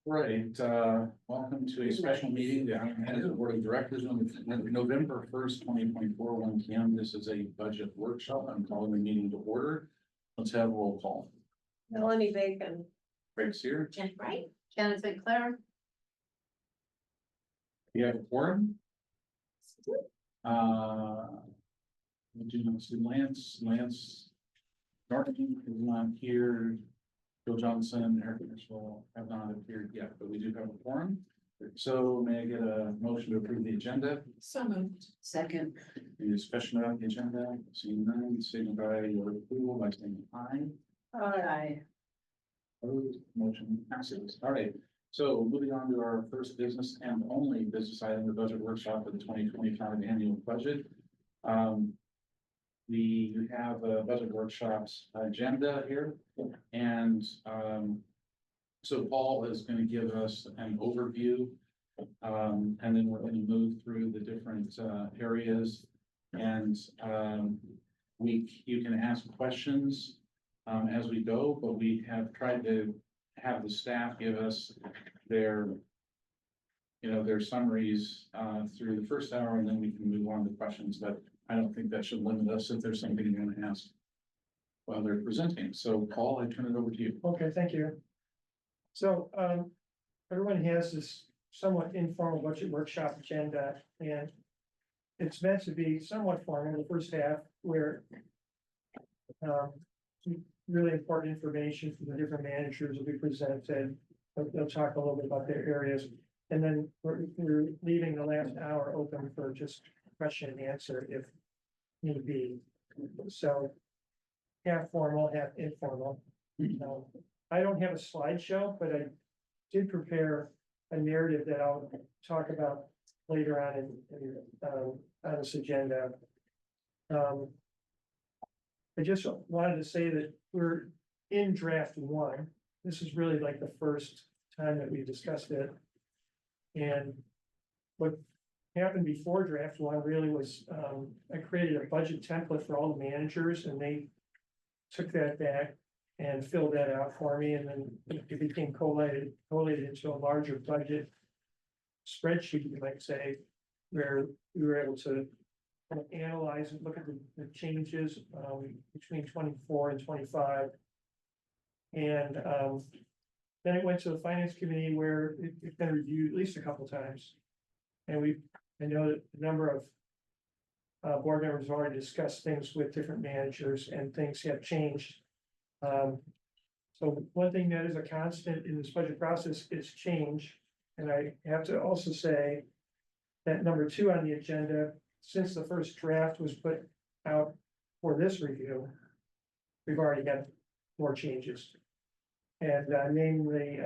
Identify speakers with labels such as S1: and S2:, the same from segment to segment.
S1: Right, welcome to a special meeting, the Iron Board of Directors on November 1st, 2024, 1 p.m. This is a budget workshop. I'm calling the meeting to order. Let's have a roll call.
S2: Melanie Bacon.
S1: Craig Sear.
S2: Jen Wright. Janet St. Clair.
S1: We have a quorum. We do not see Lance Norton is not here. Bill Johnson, Eric Maxwell have not appeared yet, but we do have a quorum. So may I get a motion to approve the agenda?
S2: So moved. Second.
S1: Any discussion about the agenda? Seeing none, signify your approval by saying aye.
S2: Aye.
S1: Opposed, motion passes. All right. So moving on to our first business and only business item, the budget workshop for the 2025 annual budget. We have a budget workshops agenda here, and so Paul is going to give us an overview, and then we're going to move through the different areas, and you can ask questions as we go, but we have tried to have the staff give us their summaries through the first hour, and then we can move on to questions. But I don't think that should limit us if there's something you want to ask while they're presenting. So Paul, I turn it over to you.
S3: Okay, thank you. So everyone has this somewhat informal budget workshop agenda, and it's meant to be somewhat formal in the first half, where really important information from the different managers will be presented. They'll talk a little bit about their areas, and then we're leaving the last hour open for just question and answer if need be. So half formal, half informal. I don't have a slideshow, but I did prepare a narrative that I'll talk about later on on this agenda. I just wanted to say that we're in draft one. This is really like the first time that we discussed it. And what happened before draft one really was, I created a budget template for all the managers, and they took that back and filled that out for me, and then it became collated into a larger budget spreadsheet, you might say, where we were able to kind of analyze and look at the changes between 24 and 25. And then it went to the finance committee, where it's been reviewed at least a couple times. And I know that a number of board members have already discussed things with different managers, and things have changed. So one thing that is a constant in this budget process is change. And I have to also say that number 2 on the agenda, since the first draft was put out for this review, we've already had more changes. And namely,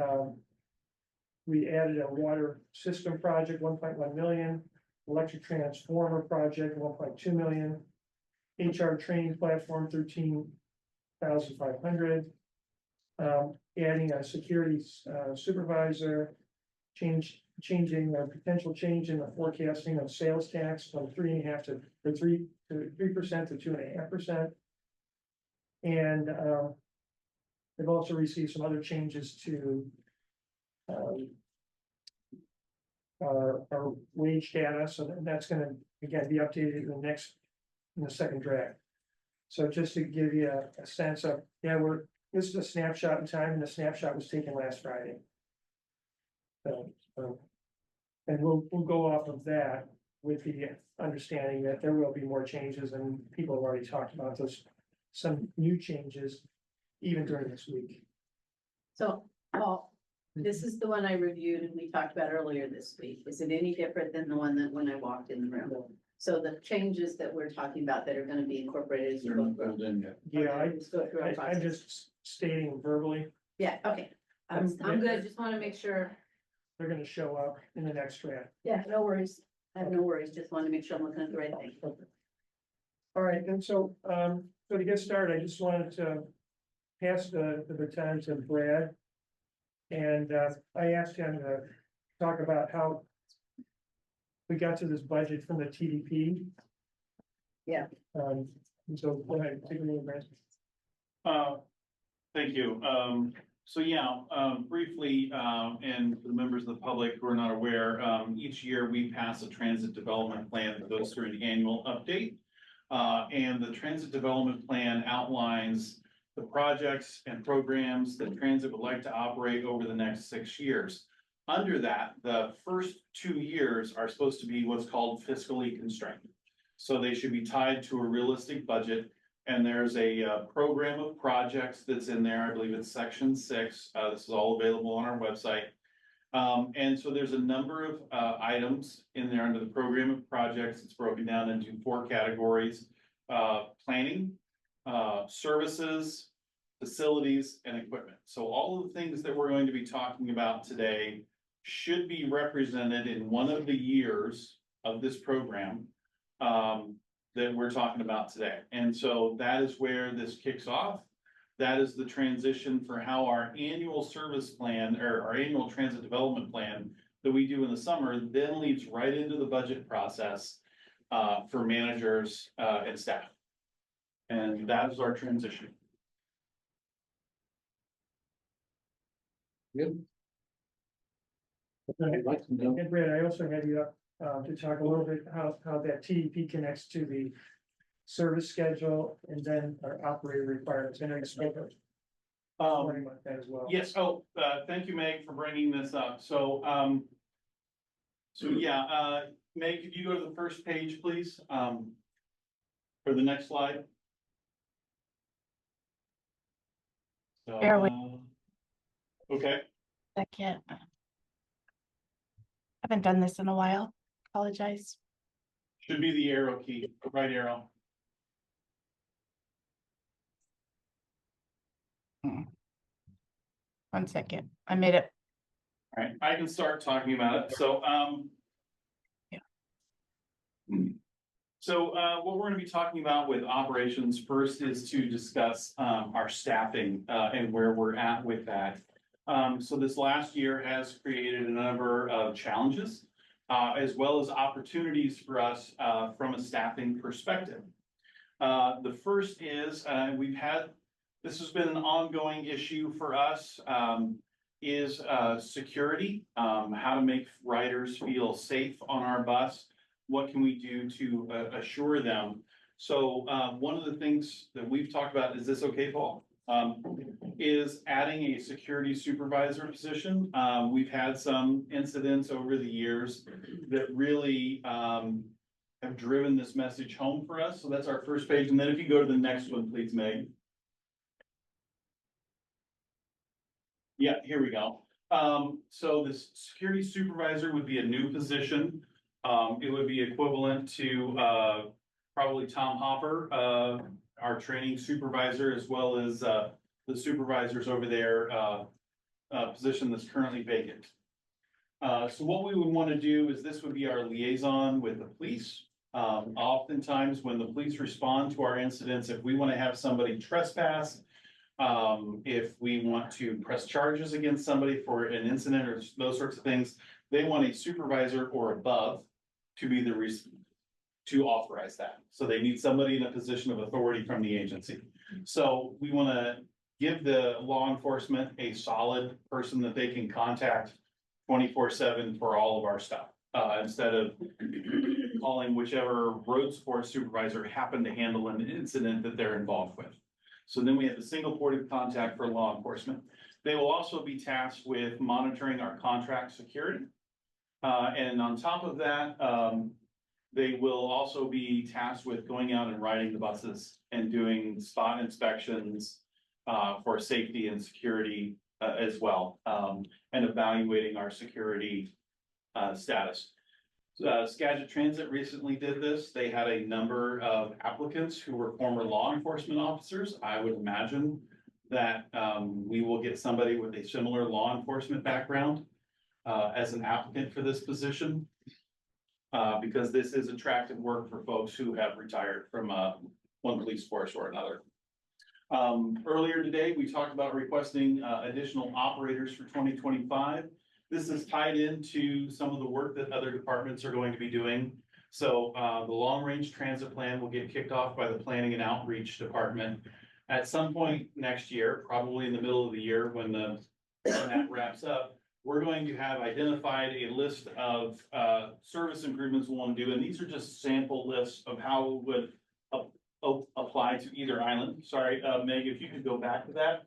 S3: we added a water system project, 1.1 million, electric transformer project, 1.2 million, HR training platform, 13,500, adding a security supervisor, changing a potential change in the forecasting of sales tax from 3.5% to 3% to 2.5%. And they've also received some other changes to our wage data, so that's going to again be updated in the second draft. So just to give you a sense of, this is a snapshot in time, and the snapshot was taken last Friday. So, and we'll go off of that with the understanding that there will be more changes, and people have already talked about some new changes even during this week.
S2: So, Paul, this is the one I reviewed and we talked about earlier this week. Is it any different than the one that when I walked in the room? So the changes that we're talking about that are going to be incorporated as you go through.
S3: Yeah,
S2: I'm
S3: I'm just stating verbally.
S2: Yeah, okay. I'm good. Just want to make sure.
S3: They're gonna show up in the next draft.
S2: Yeah, no worries. I have no worries. Just want to make sure I'm looking at the right thing.
S3: All right, and so to get started, I just wanted to pass the baton to Brad. And I asked him to talk about how we got to this budget from the TDP.
S2: Yeah.
S3: And so go ahead, take it away, Brad.
S4: Thank you. So yeah, briefly, and for the members of the public who are not aware, each year we pass a transit development plan that goes through an annual update. And the transit development plan outlines the projects and programs that transit would like to operate over the next 6 years. Under that, the first 2 years are supposed to be what's called fiscally constrained. So they should be tied to a realistic budget. And there's a program of projects that's in there. I believe it's section 6. This is all available on our website. And so there's a number of items in there under the program of projects. It's broken down into 4 categories: planning, services, facilities, and equipment. So all of the things that we're going to be talking about today should be represented in one of the years of this program that we're talking about today. And so that is where this kicks off. That is the transition for how our annual service plan or our annual transit development plan that we do in the summer then leads right into the budget process for managers and staff. And that is our transition.
S1: Good.
S3: And
S1: I'd like to know.
S3: Brad, I also had you up to talk a little bit how that TDP connects to the service schedule and then our operator requirements. And I spoke about that as well.
S4: Yes, thank you, Meg, for bringing this up. So yeah, Meg, could you go to the first page, please? For the next slide. So,
S5: Bear with-
S4: okay,
S5: Second. Haven't done this in a while. Apologize.
S4: should be the arrow key, right arrow.
S5: One second. I made it.
S4: All right, I can start talking about it. So,
S5: Yeah.
S4: So, what we're gonna be talking about with operations first is to discuss, our staffing, and where we're at with that. So this last year has created a number of challenges, as well as opportunities for us, from a staffing perspective. The first is, this has been an ongoing issue for us, is security, how to make riders feel safe on our bus. What can we do to assure them? So one of the things that we've talked about, is this okay, Paul? Is adding a security supervisor position. We've had some incidents over the years that really have driven this message home for us. So that's our first page. And then if you go to the next one, please, Meg. Yeah, here we go. So this security supervisor would be a new position. It would be equivalent to probably Tom Hopper, our training supervisor, as well as the supervisors over there, position that's currently vacant. So what we would want to do is this would be our liaison with the police. Oftentimes when the police respond to our incidents, if we want to have somebody trespass, if we want to press charges against somebody for an incident or those sorts of things, they want a supervisor or above to be the to authorize that. So they need somebody in a position of authority from the agency. So we want to give the law enforcement a solid person that they can contact 24/7 for all of our stuff, instead of calling whichever road sports supervisor happened to handle an incident that they're involved with. So then we have the single point of contact for law enforcement. They will also be tasked with monitoring our contract security. And on top of that, they will also be tasked with going out and riding the buses and doing spot inspections for safety and security as well, and evaluating our security status. Skagit Transit recently did this. They had a number of applicants who were former law enforcement officers. I would imagine that we will get somebody with a similar law enforcement background as an applicant for this position. Because this is attractive work for folks who have retired from one police force or another. Earlier today, we talked about requesting additional operators for 2025. This is tied into some of the work that other departments are going to be doing. So the long range transit plan will get kicked off by the planning and outreach department. At some point next year, probably in the middle of the year, when that wraps up, we're going to have identified a list of, service improvements we want to do, and these are just sample lists of how it would apply to either island. Sorry, Meg, if you could go back to that.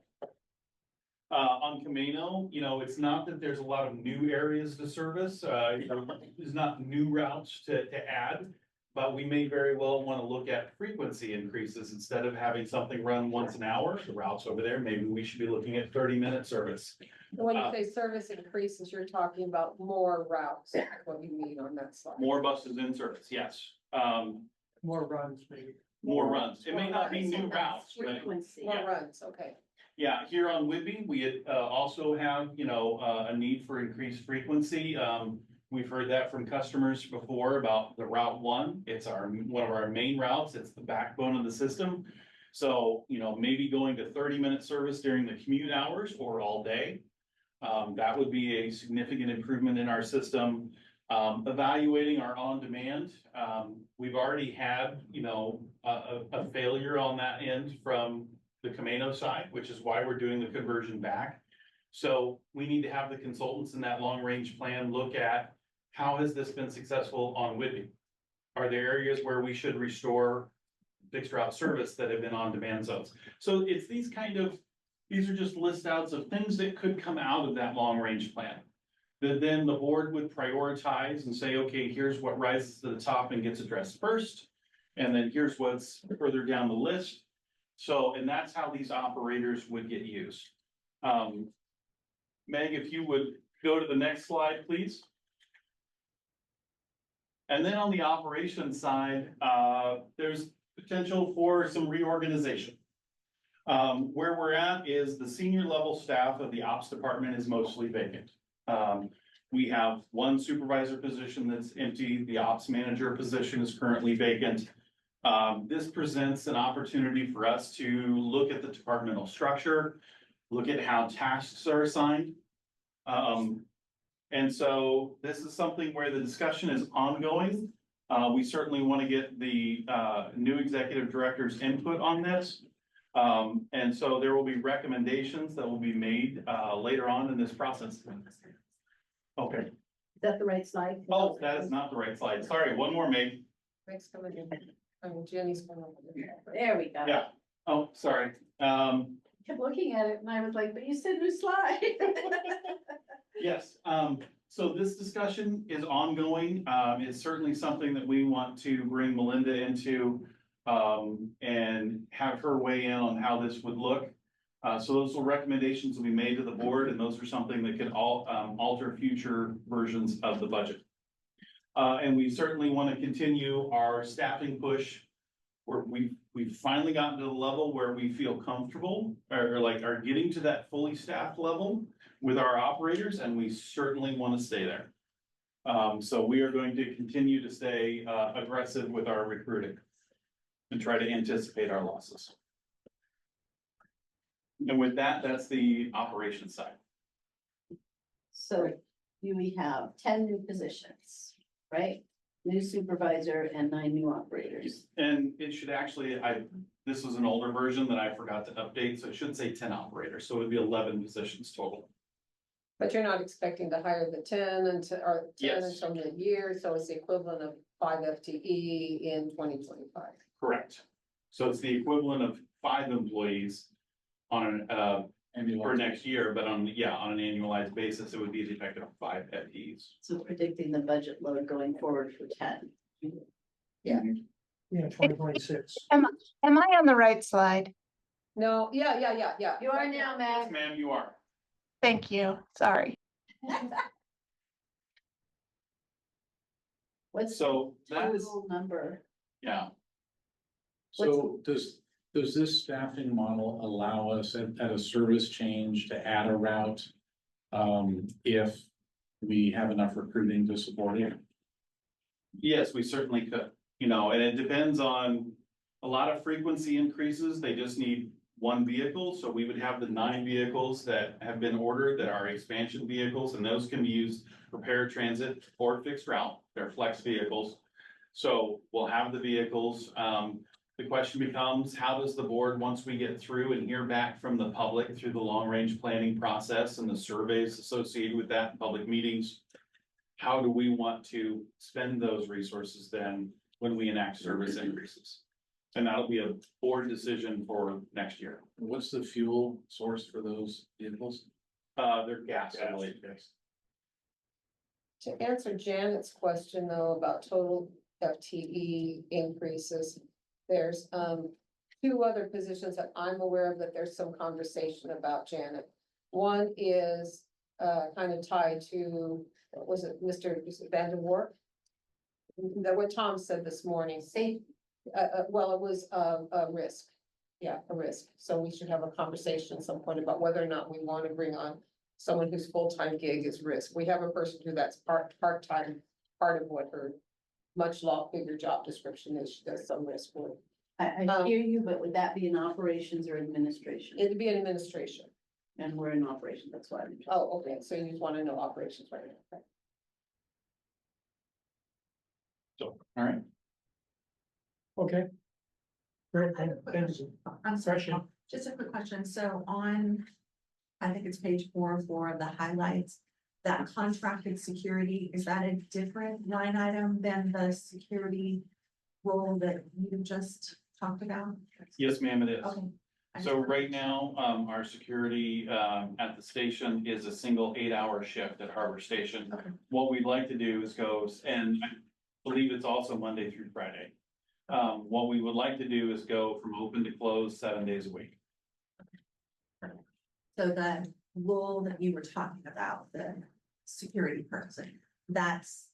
S4: On Camino, you know, it's not that there's a lot of new areas to service, there's not new routes to add. But we may very well want to look at frequency increases instead of having something run once an hour, the routes over there, maybe we should be looking at 30-minute service.
S6: When you say service increases, you're talking about more routes, is what you mean on that slide.
S4: More buses in service, yes.
S3: More runs, maybe.
S4: More runs. It may not be new routes, but
S2: Frequency.
S6: More runs, okay.
S4: yeah, here on Whidbey, we also have, you know, a need for increased frequency. We've heard that from customers before about the Route 1. It's one of our main routes. It's the backbone of the system. So, you know, maybe going to 30-minute service during the commute hours or all day. That would be a significant improvement in our system. Evaluating our on-demand. We've already had, you know, a failure on that end from the Camino side, which is why we're doing the conversion back. So we need to have the consultants in that long-range plan look at how has this been successful on Whidbey? Are there areas where we should restore fixed route service that have been on-demand zones? So it's these are just list outs of things that could come out of that long-range plan. That then the board would prioritize and say, okay, here's what rises to the top and gets addressed first. And then here's what's further down the list. So, and that's how these operators would get used. Meg, if you would go to the next slide, please. And then on the operations side, there's potential for some reorganization. Where we're at is the senior level staff of the ops department is mostly vacant. We have one supervisor position that's empty. The ops manager position is currently vacant. This presents an opportunity for us to look at the departmental structure, look at how tasks are assigned. And so this is something where the discussion is ongoing. We certainly want to get the new executive director's input on this. And so there will be recommendations that will be made later on in this process. Okay.
S2: Is that the right slide?
S4: Oh, that is not the right slide. Sorry, one more, Meg.
S6: Mike's coming in. Jenny's coming in.
S2: There we go.
S4: Yeah. Oh, sorry.
S2: Kept looking at it and I was like, but you said new slide.
S4: Yes, so this discussion is ongoing. It's certainly something that we want to bring Melinda into and have her weigh in on how this would look. So those will recommendations will be made to the board, and those are something that could alter future versions of the budget. And we certainly want to continue our staffing push where we've finally gotten to the level where we feel comfortable or like are getting to that fully staffed level with our operators, and we certainly want to stay there. So we are going to continue to stay aggressive with our recruiting and try to anticipate our losses. And with that, that's the operations side.
S2: So we have 10 new positions, right? New supervisor and 9 new operators.
S4: And it should actually, this was an older version that I forgot to update, so it should say 10 operators, so it would be 11 positions total.
S6: But you're not expecting to hire the 10 until, or 10
S4: Yes.
S6: until mid-year, so it's the equivalent of 5 FTE in 2025.
S4: Correct. So it's the equivalent of 5 employees on an, for next year, but on an annualized basis, it would be the effect of 5 FTEs.
S2: So predicting the budget load going forward for 10.
S3: Yeah, 2026.
S5: Am I on the right slide?
S6: No, yeah.
S2: You are now,
S4: Yes,
S2: Matt.
S4: ma'am, you are.
S5: Thank you. Sorry.
S2: What's the
S4: So that's,
S2: total number?
S4: yeah,
S1: So does this staffing model allow us at a service change to add a route? If we have enough recruiting to support it?
S4: yes, we certainly could, you know, and it depends on a lot of frequency increases. They just need 1 vehicle, so we would have the 9 vehicles that have been ordered that are expansion vehicles, and those can be used for paratransit or fixed route. They're flex vehicles. So we'll have the vehicles. the question becomes, how does the board, once we get through and hear back from the public through the long-range planning process and the surveys associated with that, public meetings, how do we want to spend those resources then when we enact service increases? And that'll be a board decision for next year.
S1: What's the fuel source for those vehicles?
S4: They're gas related.
S6: To answer Janet's question though about total FTE increases, there's two other positions that I'm aware of that there's some conversation about, Janet. One is kind of tied to, what was it, Mr. Vanderwerf? That what Tom said this morning.
S2: Safety.
S6: Well, it was a risk. Yeah, a risk. So we should have a conversation at some point about whether or not we want to bring on someone whose full-time gig is risk. We have a person who that's part-time, part of what her much bigger job description is. She does some risk work.
S2: I hear you, but would that be in operations or administration?
S6: It'd be an administration.
S2: And we're in operations, that's why I'm interested.
S6: Oh, okay. So you just want to know operations right now. Okay.
S1: All right,
S3: Okay. Great,
S7: I have a quick
S3: thanks.
S7: question. I'm sorry,
S3: Question.
S7: Paul. Just a quick question. So on, I think it's page 4 of the highlights, that contracted security, is that a different line item than the security role that you just talked about?
S4: Yes, ma'am, it is.
S7: Okay. I
S4: So
S7: just-
S4: right now, our security, at the station is a single 8-hour shift at Harbor Station.
S7: Okay.
S4: What we'd like to do is and I believe it's also Monday through Friday. What we would like to do is go from open to close 7 days a week.
S7: So the role that you were talking about, the security person, that's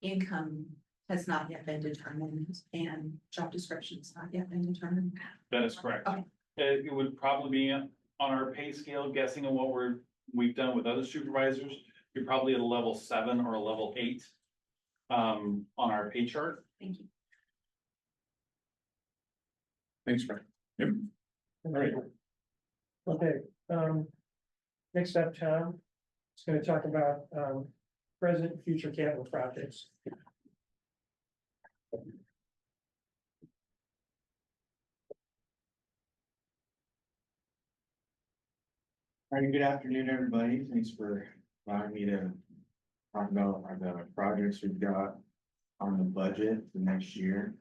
S7: income has not yet been determined and job description's not yet been determined.
S4: That is correct.
S7: Okay.
S4: It would probably be on our pay scale, guessing on what we've done with other supervisors. You're probably at a level 7 or a level 8 on our pay chart.
S7: Thank you.
S1: thanks, Frank. Yep.
S3: All right. Okay, next up, Tom is gonna talk about, present and future capital projects.
S8: All right, good afternoon, everybody. Thanks for allowing me to talk about the projects we've got on the budget for next year.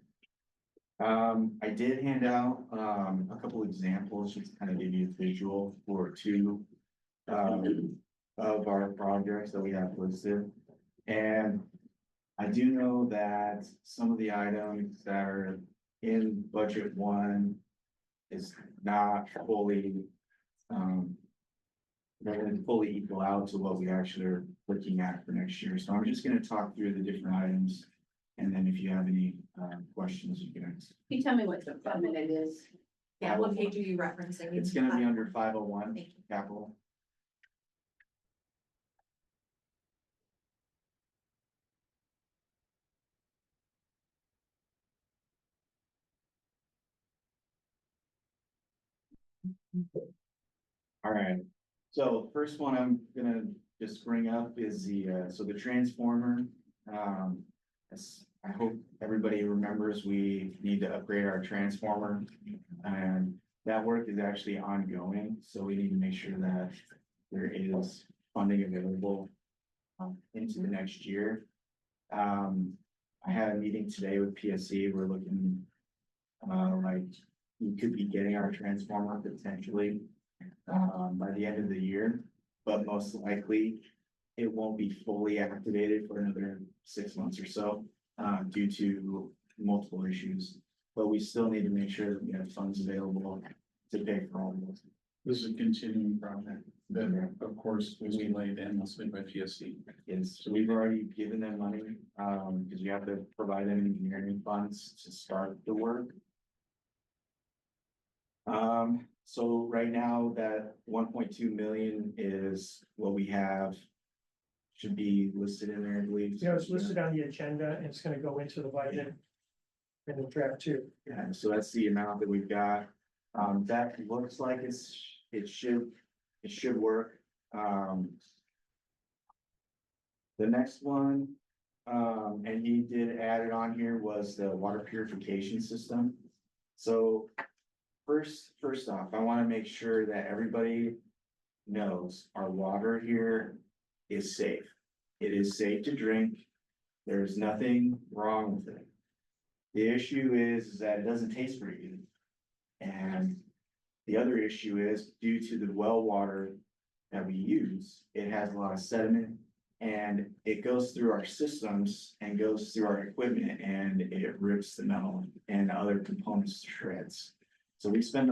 S8: I did hand out, a couple examples, just to kind of give you a visual for two of our projects that we have listed. And I do know that some of the items that are in budget one is not fully, they're gonna fully equal out to what we actually are looking at for next year. So I'm just gonna talk through the different items. And then if you have any, questions, you can ask.
S2: Can you tell me what department it is?
S7: Yeah, what page are you referencing?
S8: It's gonna be under 501
S7: Thank you.
S8: capital. All right, so first one I'm gonna just bring up is the transformer. I hope everybody remembers we need to upgrade our transformer. And that work is actually ongoing, so we need to make sure that there is funding available into the next year. I had a meeting today with PSC. We're looking like we could be getting our transformer potentially by the end of the year, but most likely it won't be fully activated for another 6 months or so due to multiple issues. But we still need to make sure that we have funds available to pay for all of this.
S1: This is a continuing project that, of course, was laid in mostly by PSC.
S8: Yes, so we've already given them money because you have to provide them engineering funds to start the work. So right now that 1.2 million is what we have. Should be listed in there, I believe.
S3: Yeah, it's listed on the agenda and it's gonna go into the budget in the draft too.
S8: Yeah, so that's the amount that we've got. That looks like it should work. The next one, and he did add it on here, was the water purification system. So first off, I want to make sure that everybody knows our water here is safe. It is safe to drink. There's nothing wrong with it. The issue is that it doesn't taste very good. And the other issue is due to the well water that we use, it has a lot of sediment and it goes through our systems and goes through our equipment and it rips the metal and other components to shreds. So we spend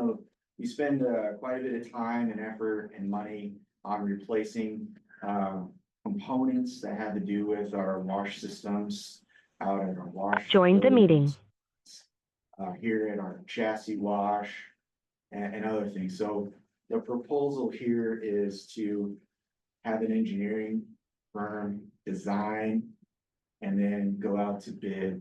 S8: quite a bit of time and effort and money on replacing components that have to do with our wash systems out at our wash.
S9: Joined the meeting.
S8: Here at our chassis wash and other things. So the proposal here is to have an engineering firm design and then go out to bid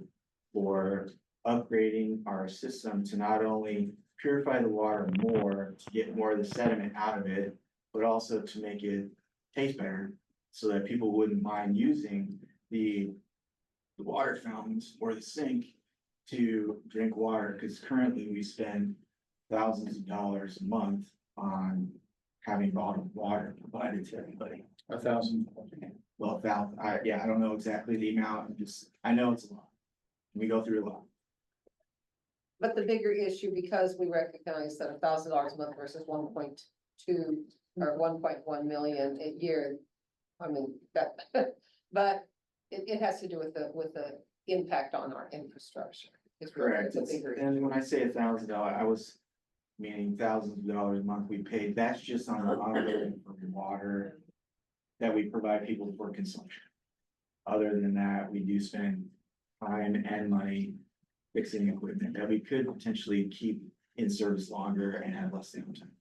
S8: for upgrading our system to not only purify the water more, to get more of the sediment out of it, but also to make it taste better so that people wouldn't mind using the water fountains or the sink to drink water, because currently we spend thousands of dollars a month on having bottled water provided to everybody.
S1: 1,000.
S8: Well, I don't know exactly the amount, I know it's a lot. We go through a lot.
S6: But the bigger issue, because we recognize that $1,000 a month versus 1.2 or 1.1 million a year. I mean, that, but it has to do with the impact on our infrastructure. It's really
S8: Correct.
S6: a bigger issue.
S8: And when I say $1,000, I was meaning thousands of dollars a month we pay. That's just on the ongoing for water that we provide people for consumption. Other than that, we do spend time and money fixing equipment that we could potentially keep in service longer and have less downtime.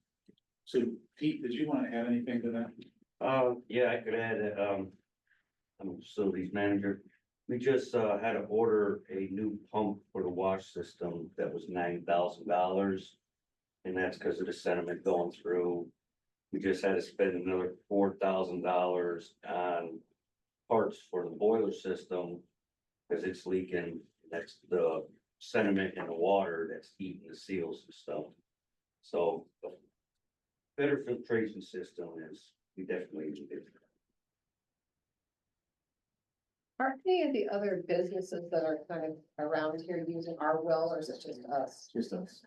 S1: So Pete, did you want to add anything to that?
S10: Yeah, I could add, I'm a facilities manager. We just, had to order a new pump for the wash system that was $9,000. And that's because of the sediment going through. We just had to spend another $4,000 on parts for the boiler system. Because it's leaking, that's the sediment in the water that's eating the seals and stuff. So a better filtration system is, we definitely need it.
S6: Are any of the other businesses that are kind of around here using our well, or is it just us?
S8: Just us.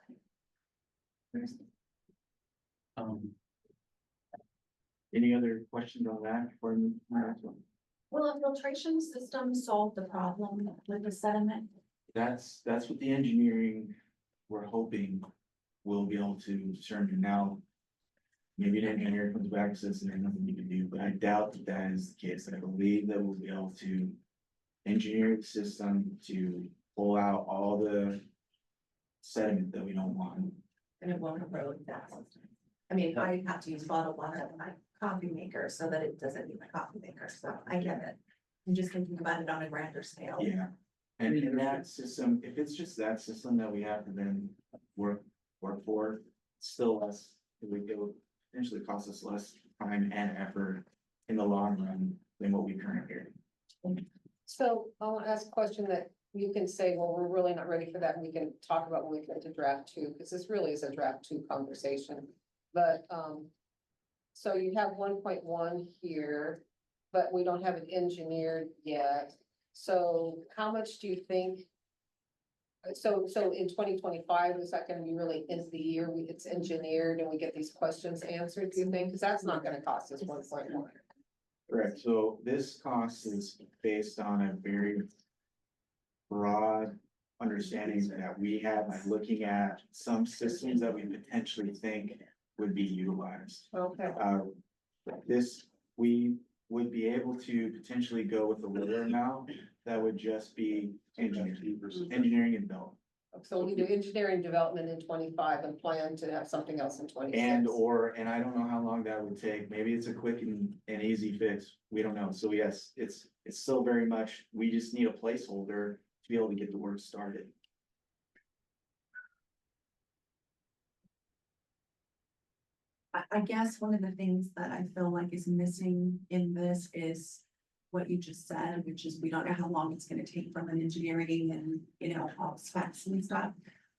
S8: Any other questions on that before we move to the next one?
S7: Will a filtration system solve the problem with the sediment?
S8: That's what the engineering we're hoping will be able to determine now. Maybe an engineer comes back and says there's nothing you can do, but I doubt that that is the case. I believe that we'll be able to engineer the system to pull out all the sediment that we don't want.
S7: And it won't erode that system. I mean, I have to use bottled water in my coffee maker so that it doesn't need my coffee maker, so I get it. I'm just thinking about it on a grander scale.
S8: Yeah, and in that system, if it's just that system that we have to then work for, still less, it will potentially cost us less time and effort in the long run than what we currently are.
S6: So I'll ask a question that you can say, well, we're really not ready for that. And we can talk about when we get to draft 2, because this really is a draft 2 conversation. But, so you have 1.1 here, but we don't have it engineered yet. So how much do you think? So in 2025, is that gonna be really end of the year, it's engineered and we get these questions answered, do you think? Because that's not gonna cost us 1.1.
S8: Correct, so this cost is based on a very broad understanding that we have by looking at some systems that we potentially think would be utilized.
S6: Okay.
S8: We would be able to potentially go with a lower amount that would just be engineering and development.
S6: So we do engineering development in 25 and plan to have something else in 26.
S8: And I don't know how long that would take. Maybe it's a quick and easy fix. We don't know. So yes, it's still very much, we just need a placeholder to be able to get the work started.
S7: I guess one of the things that I feel like is missing in this is what you just said, which is we don't know how long it's gonna take from an engineering and, all specs and stuff.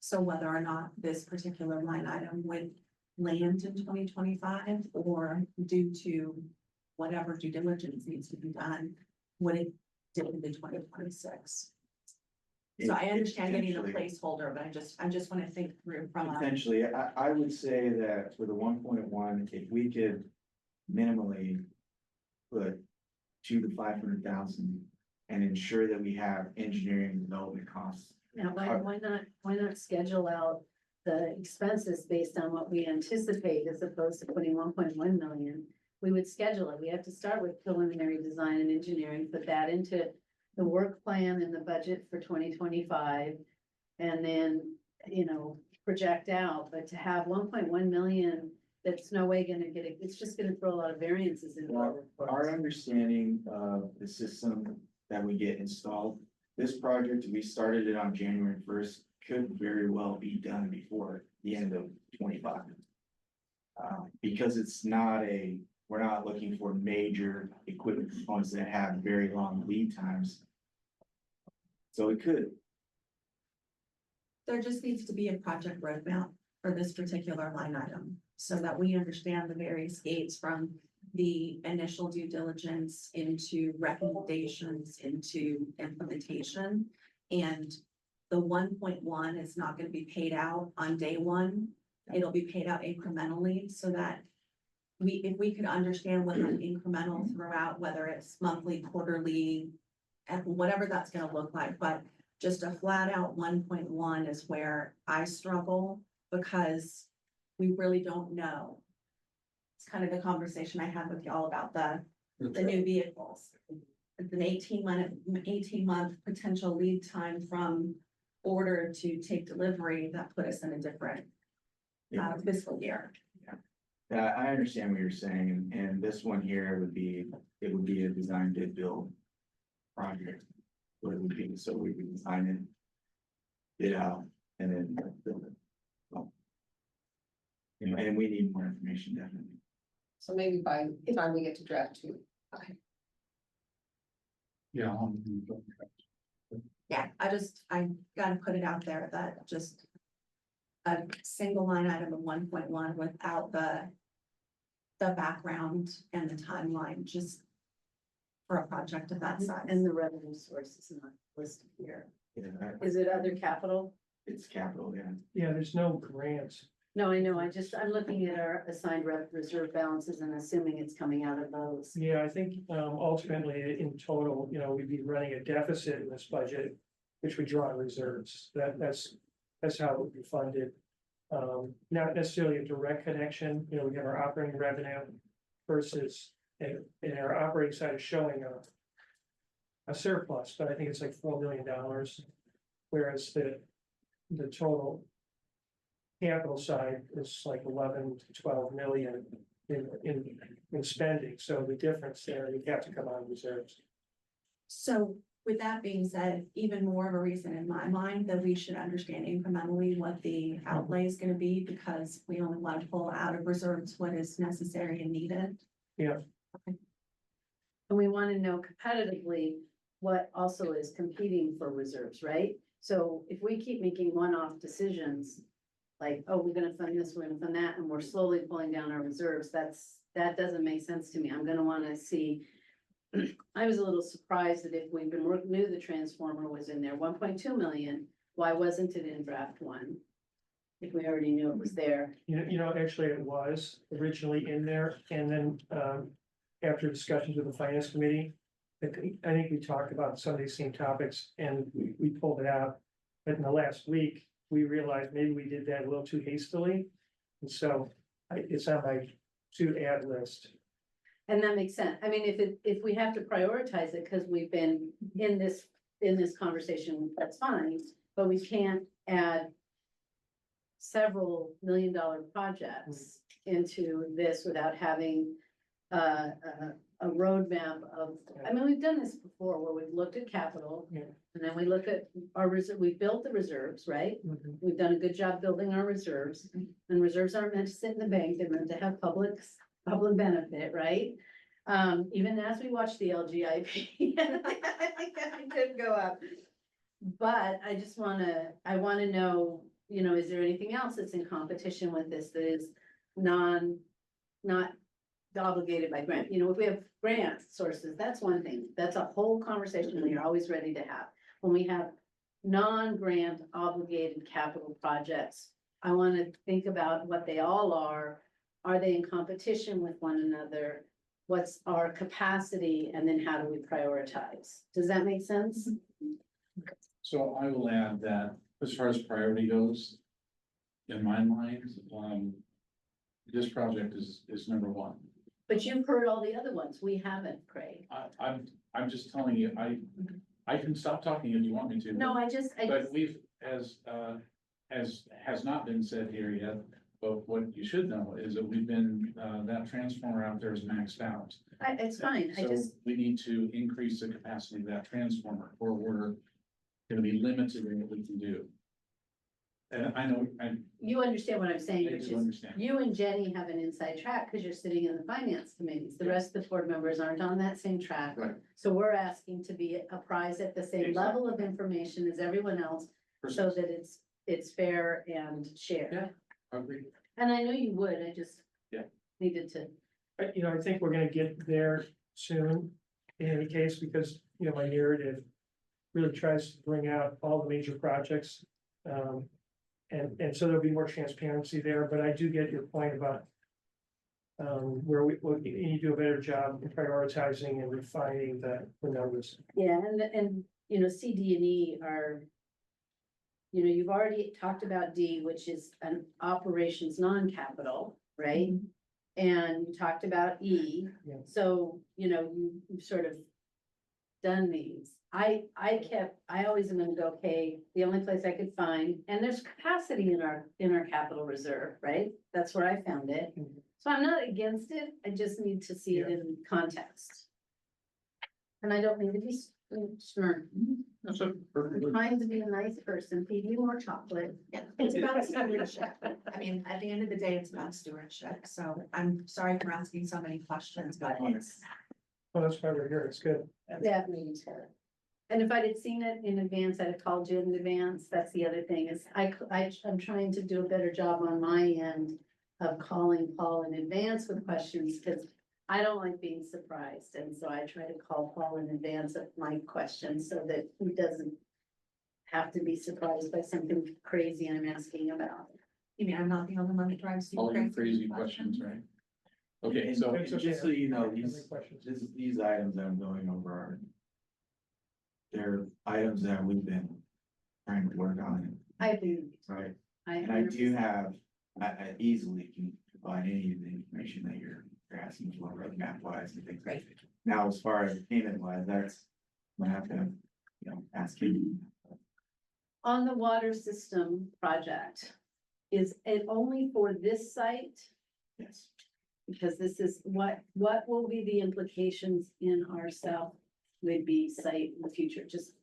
S7: So whether or not this particular line item would land in 2025 or due to whatever due diligence needs to be done, would it dip into 2026? So I understand getting a
S8: Potentially.
S7: placeholder, but I just want to think through from a,
S8: Potentially, I would say that for the 1.1, if we could minimally put 200 to 500,000 and ensure that we have engineering development costs.
S2: Now, why not schedule out the expenses based on what we anticipate as opposed to putting 1.1 million? We would schedule it. We have to start with preliminary design and engineering, put that into the work plan and the budget for 2025. And then, project out, but to have 1.1 million, that's no way gonna get it. It's just gonna throw a lot of variances in.
S8: Our understanding of the system that we get installed, this project, we started it on January 1st, could very well be done before the end of 25. Because it's not we're not looking for major equipment components that have very long lead times. So it could.
S7: there just needs to be a project roadmap for this particular line item. So that we understand the various gates from the initial due diligence into recommendations into implementation. And the 1.1 is not gonna be paid out on day one. It'll be paid out incrementally so that if we could understand what that incremental throughout, whether it's monthly, quarterly, and whatever that's gonna look like, but just a flat out 1.1 is where I struggle because we really don't know. It's kind of the conversation I had with y'all about the new vehicles. It's an 18-month potential lead time from order to take delivery that put us in a different fiscal year.
S8: Yeah, I understand what you're saying, and this one here would be a design bid build project. Where it would be, so we would design it, bid out, and then build it. Well, and we need more information, definitely.
S6: So maybe by the time we get to draft 2.
S1: Yeah.
S7: Yeah, I gotta put it out there that just a single line item of 1.1 without the background and the timeline, just for a project of that size.
S2: And the revenue source is not listed here.
S8: Yeah,
S2: Is it other capital?
S8: it's capital, yeah.
S3: Yeah, there's no grants.
S2: No, I know. I'm looking at our assigned reserve balances and assuming it's coming out of those.
S3: Yeah, I think ultimately in total, we'd be running a deficit in this budget, which we draw on reserves. That's how it would be funded. Not necessarily a direct connection, we have our operating revenue versus in our operating side is showing a surplus, but I think it's like $4 million. Whereas the total capital side is like 11 to 12 million in spending. So the difference there, we have to come out of reserves.
S7: So with that being said, even more of a reason in my mind that we should understand incrementally what the outlay is gonna be, because we only want to pull out of reserves what is necessary and needed.
S3: Yeah.
S2: And we want to know competitively what also is competing for reserves, right? So if we keep making one-off decisions, like, oh, we're gonna fund this, we're gonna fund that, and we're slowly pulling down our reserves, that doesn't make sense to me. I'm gonna wanna see. I was a little surprised that if we've been knew the transformer was in there, 1.2 million, why wasn't it in draft 1? If we already knew it was there.
S3: Actually it was originally in there, and then after discussions with the finance committee, I think we talked about some of these same topics and we pulled it out. But in the last week, we realized maybe we did that a little too hastily. And so it's on my to add list.
S2: And that makes sense. I mean, if we have to prioritize it, because we've been in this conversation, that's fine, but we can't add several million-dollar projects into this without having a roadmap of, I mean, we've done this before where we've looked at capital.
S3: Yeah.
S2: And then we look at our reserve, we built the reserves, right? We've done a good job building our reserves, and reserves aren't meant to sit in the bank, they're meant to have public benefit, right? Even as we watch the LGIP, I think that could go up. But I wanna know is there anything else that's in competition with this that is not obligated by grant? If we have grant sources, that's one thing. That's a whole conversation that you're always ready to have. When we have non-grant obligated capital projects, I want to think about what they all are. Are they in competition with one another? What's our capacity? And then how do we prioritize? Does that make sense?
S1: So I will add that as far as priority goes, in my mind, this project is number one.
S2: But you've heard all the other ones. We haven't, Craig.
S1: I'm just telling you, I can stop talking if you want me to.
S2: No,
S1: But we've, as has not been said here yet, but what you should know is that we've been, that transformer out there is maxed out.
S2: It's fine.
S1: So we need to increase the capacity of that transformer, or we're gonna be limited in what we can do. And I know,
S2: You understand what I'm saying,
S1: I
S2: which
S1: do
S2: is,
S1: understand.
S2: you and Jenny have an inside track because you're sitting in the finance committees. The rest of the board members aren't on that same track.
S1: Right.
S2: So we're asking to be apprised at the same level of information as everyone else, so that it's fair and shared.
S1: Yeah. Agree.
S2: And I know you would, I just.
S1: Yeah.
S2: Needed to.
S3: I think we're gonna get there soon, in any case, because, my narrative really tries to bring out all the major projects. And so there'll be more transparency there, but I do get your point about where we need to do a better job in prioritizing and refining the numbers.
S2: Yeah, and C, D, and E are. You've already talked about D, which is an operations non-capital, right? And you talked about E,
S3: Yeah.
S2: so, you've sort of done these. I always am gonna go, okay, the only place I could find, and there's capacity in our capital reserve, right? That's where I found it.
S3: Mhm.
S2: So I'm not against it, I just need to see it in context. And I don't mean to be stern.
S1: That's a
S2: I'm
S1: perfect.
S2: trying to be a nice person, feed me more chocolate.
S7: Yeah, it's about stewardship. I mean, at the end of the day, it's about stewardship. So I'm sorry for asking so many questions, but it's.
S3: Well, that's why we're here, it's good.
S2: Yeah. And if I'd had seen it in advance, I'd have called you in advance. That's the other thing is I'm trying to do a better job on my end of calling Paul in advance with questions, because I don't like being surprised. And so I try to call Paul in advance of my questions so that he doesn't have to be surprised by something crazy I'm asking about.
S7: You mean, I'm not the only one that drives you
S1: All your
S7: crazy.
S1: crazy questions, right? Okay,
S8: And
S1: so,
S3: It's okay.
S8: just so you know,
S3: Any
S8: these
S3: questions?
S8: these items that I'm going over are. They're items that we've been trying to work on,
S2: I believe.
S8: right?
S2: I
S8: And I do have, I easily can provide any of the information that you're asking for, roadmap wise and things like that. Now, as far as payment wise, that's, I'm gonna have to, ask you.
S2: On the water system project, is it only for this site?
S8: Yes,
S2: Because this is what will be the implications in our South Whidbey site in the future, just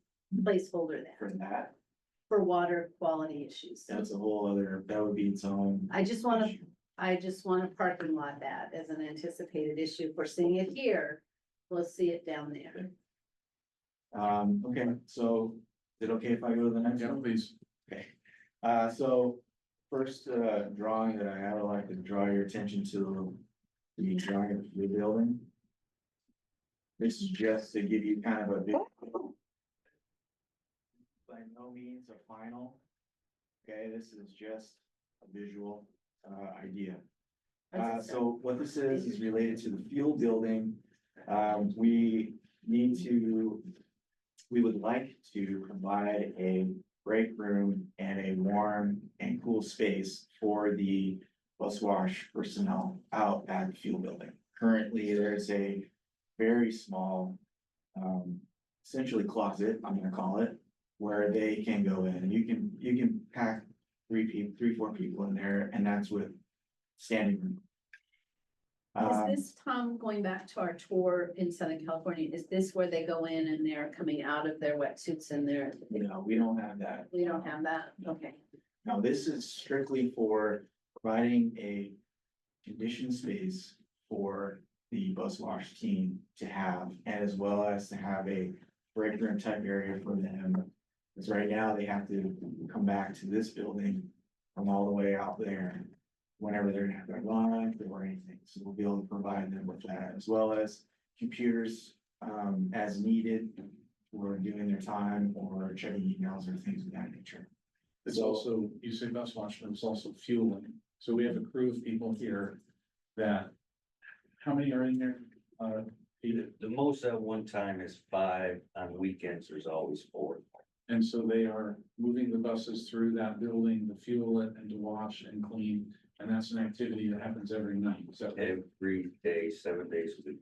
S2: placeholder there
S8: for that,
S2: for water quality issues.
S8: that's a whole other, that would be its own.
S2: I just wanna,
S8: issue.
S2: parking lot that as an anticipated issue. If we're seeing it here, we'll see it down there.
S8: Okay, so is it okay if I go to the next
S1: yeah,
S8: one?
S1: please.
S8: Okay, so first, drawing that I have, I'd like to draw your attention to the drawing of the building. This is just to give you kind of a big. By no means a final. Okay, this is just a visual, idea. So what this is related to the fuel building. We would like to provide a break room and a warm and cool space for the bus wash personnel out at the fuel building. Currently, there's a very small, essentially closet, I'm gonna call it, where they can go in, and you can pack 4 people in there, and that's with standing room.
S2: Is this, Tom, going back to our tour in Southern California, is this where they go in and they're coming out of their wetsuits and their,
S8: No, we don't have that.
S2: we don't have that? Okay.
S8: Now, this is strictly for providing a conditioned space for the bus wash team to have, as well as to have a break room type area for them Because right now they have to come back to this building from all the way out there. Whenever they're gonna have their lunch or anything, so we'll be able to provide them with that, as well as computers, as needed. For doing their time or checking emails or things of that nature.
S1: It's also, you say bus wash, but it's also fueling. So we have a crew of people here that, how many are in there? Peter?
S10: The most at one time is 5, on weekends, there's always 4.
S1: And so they are moving the buses through that building to fuel it and to wash and clean. And that's an activity that happens every night. So
S10: Every day, 7 days a week.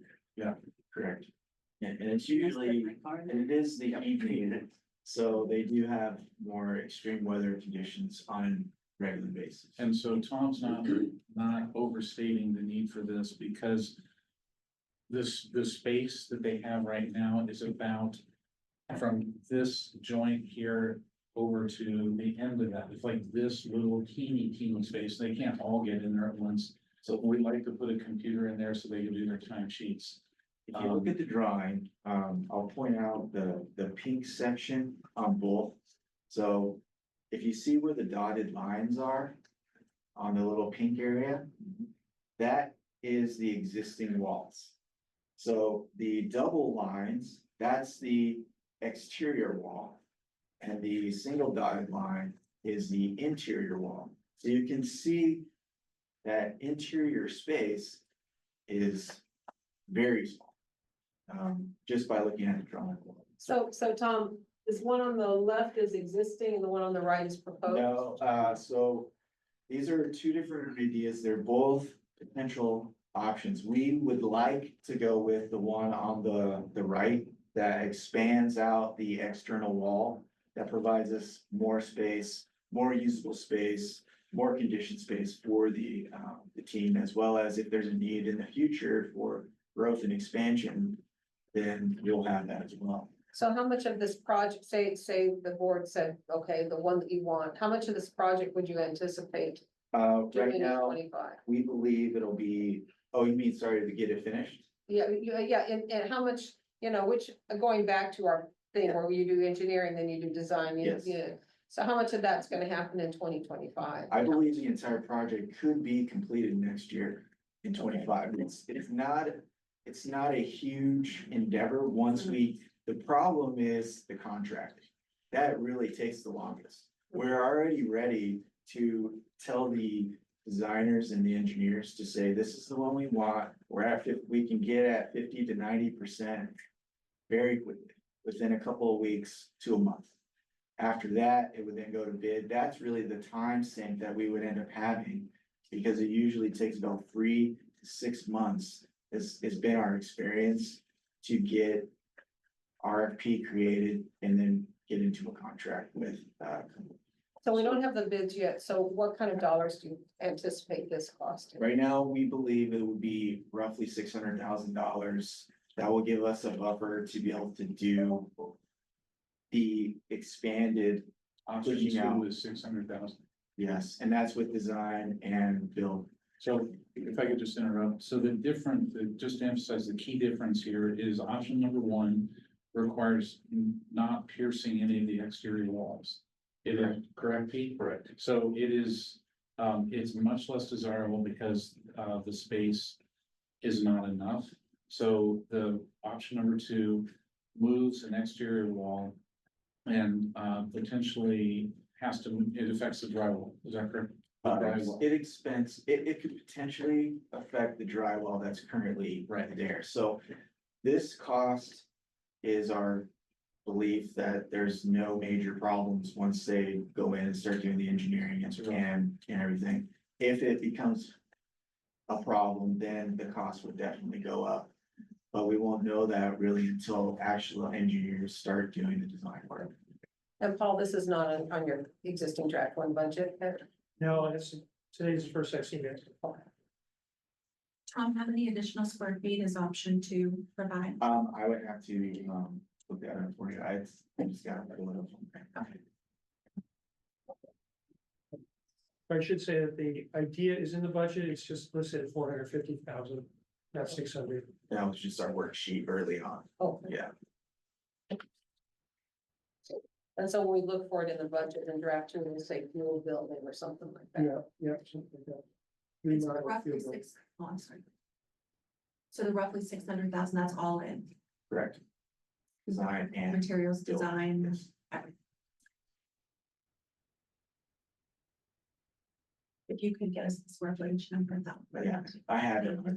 S8: Correct. And it's usually, and it is the evening, so they do have more extreme weather conditions on a regular basis.
S1: And so Tom's not overstating the need for this because the space that they have right now is about from this joint here over to the end of that. It's like this little teeny space. They can't all get in there at once. So we'd like to put a computer in there so they can do their time sheets.
S8: If you look at the drawing, I'll point out the pink section on both. So if you see where the dotted lines are on the little pink area, that is the existing walls. So the double lines, that's the exterior wall. And the single dotted line is the interior wall. So you can see that interior space is very small. Just by looking at the drawing.
S6: So Tom, this one on the left is existing and the one on the right is proposed?
S8: No, so these are two different ideas. They're both potential options. We would like to go with the one on the right that expands out the external wall. That provides us more space, more usable space, more conditioned space for the team, as well as if there's a need in the future for growth and expansion, then you'll have that as well.
S6: So how much of this project, say the board said, okay, the one that you want, how much of this project would you anticipate
S8: Right
S6: doing in
S8: now,
S6: 25?
S8: we believe it'll be, oh, you mean, sorry, to get it finished?
S6: Yeah, and how much, which, going back to our thing where you do engineering, then you do design,
S8: Yes.
S6: So how much of that's gonna happen in 2025?
S8: I believe the entire project could be completed next year in 25. It's not a huge endeavor once the problem is the contracting. That really takes the longest. We're already ready to tell the designers and the engineers to say, this is the one we want. We can get at 50 to 90% very quickly, within a couple of weeks to a month. After that, it would then go to bid. That's really the time sink that we would end up having, because it usually takes about 3 to 6 months. It's been our experience to get RFP created and then get into a contract with,
S6: So we don't have the bids yet, so what kind of dollars do you anticipate this costing?
S8: right now, we believe it would be roughly $600,000. That will give us a buffer to be able to do the expanded,
S1: Option
S8: Pushing out.
S1: 2 is 600,000.
S8: yes, and that's with design and build.
S1: So if I could just interrupt, so just to emphasize, the key difference here is option number 1 requires not piercing any of the exterior walls. It is correct, Pete?
S10: Correct.
S1: So it is, it's much less desirable because, the space is not enough. So the option number 2 moves an exterior wall and, potentially it affects the drywall. Is that correct? The drywall.
S8: It could potentially affect the drywall that's currently right there. So this cost is our belief that there's no major problems once they go in and start doing the engineering and everything. If it becomes a problem, then the cost would definitely go up. But we won't know that really until actual engineers start doing the design work.
S6: And Paul, this is not on your existing draft one budget.
S3: No, today's the first I've seen it.
S7: Tom, how many additional square feet is option 2 provide?
S8: I would have to, look at it for you. I just got a little.
S3: I should say that the idea is in the budget, it's just listed at 450,000, not 600.
S8: That was just our worksheet early on.
S6: Oh,
S8: Yeah.
S6: And so when we look for it in the budget and draft two, we'll say fuel building or something like that.
S3: Yeah, something like that. We
S7: It's
S3: know how to
S7: roughly
S3: feel about it.
S7: six, oh, I'm sorry. So the roughly 600,000, that's all in
S8: Correct. Design and.
S7: materials,
S8: build.
S7: design,
S8: Yes.
S7: everything. If you could get us the square footage number, that would be
S8: Yeah, I had it, but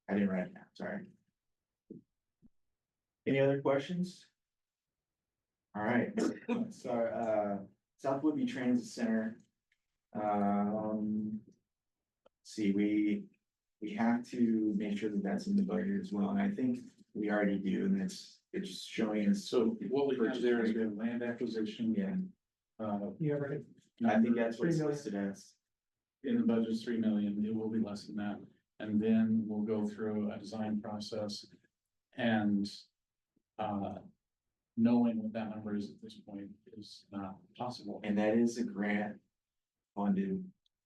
S8: I didn't write it down, sorry. Any other questions? All right, so, South Woodby Transit Center. See, we have to make sure that that's in the budget as well, and I think we already do, and it's showing us.
S1: So what we have there is we have land acquisition.
S8: Yeah,
S3: Yeah, right.
S8: I think that's what's
S3: 3 million.
S8: listed as.
S1: In the budget's 3 million, it will be less than that. And then we'll go through a design process and, knowing what that number is at this point is not possible.
S8: And that is a grant funded.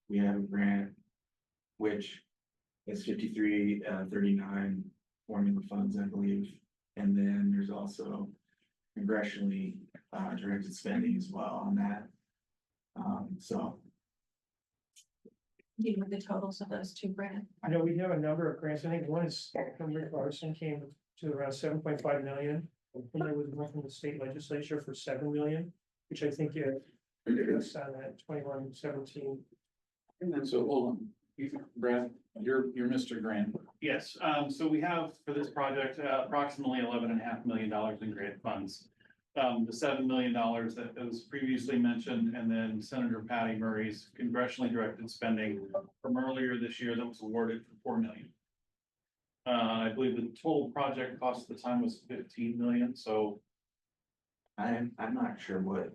S8: We have a grant, which is 5339 formula funds, I believe. And then there's also congressionally directed spending as well on that. So
S7: you know the totals of those two grants.
S3: I know we have a number of grants. I think one is from Rick Larson came to around 7.5 million. And there was one from the state legislature for 7 million, which I think is on that 21-17.
S1: And then, so hold on, Brad, you're Mr. Grant.
S4: Yes, so we have for this project approximately $11.5 million in grant funds. The $7 million that was previously mentioned, and then Senator Patty Murray's congressionally directed spending from earlier this year that was awarded for $4 million. I believe the total project cost at the time was 15 million, so
S8: I'm not sure what.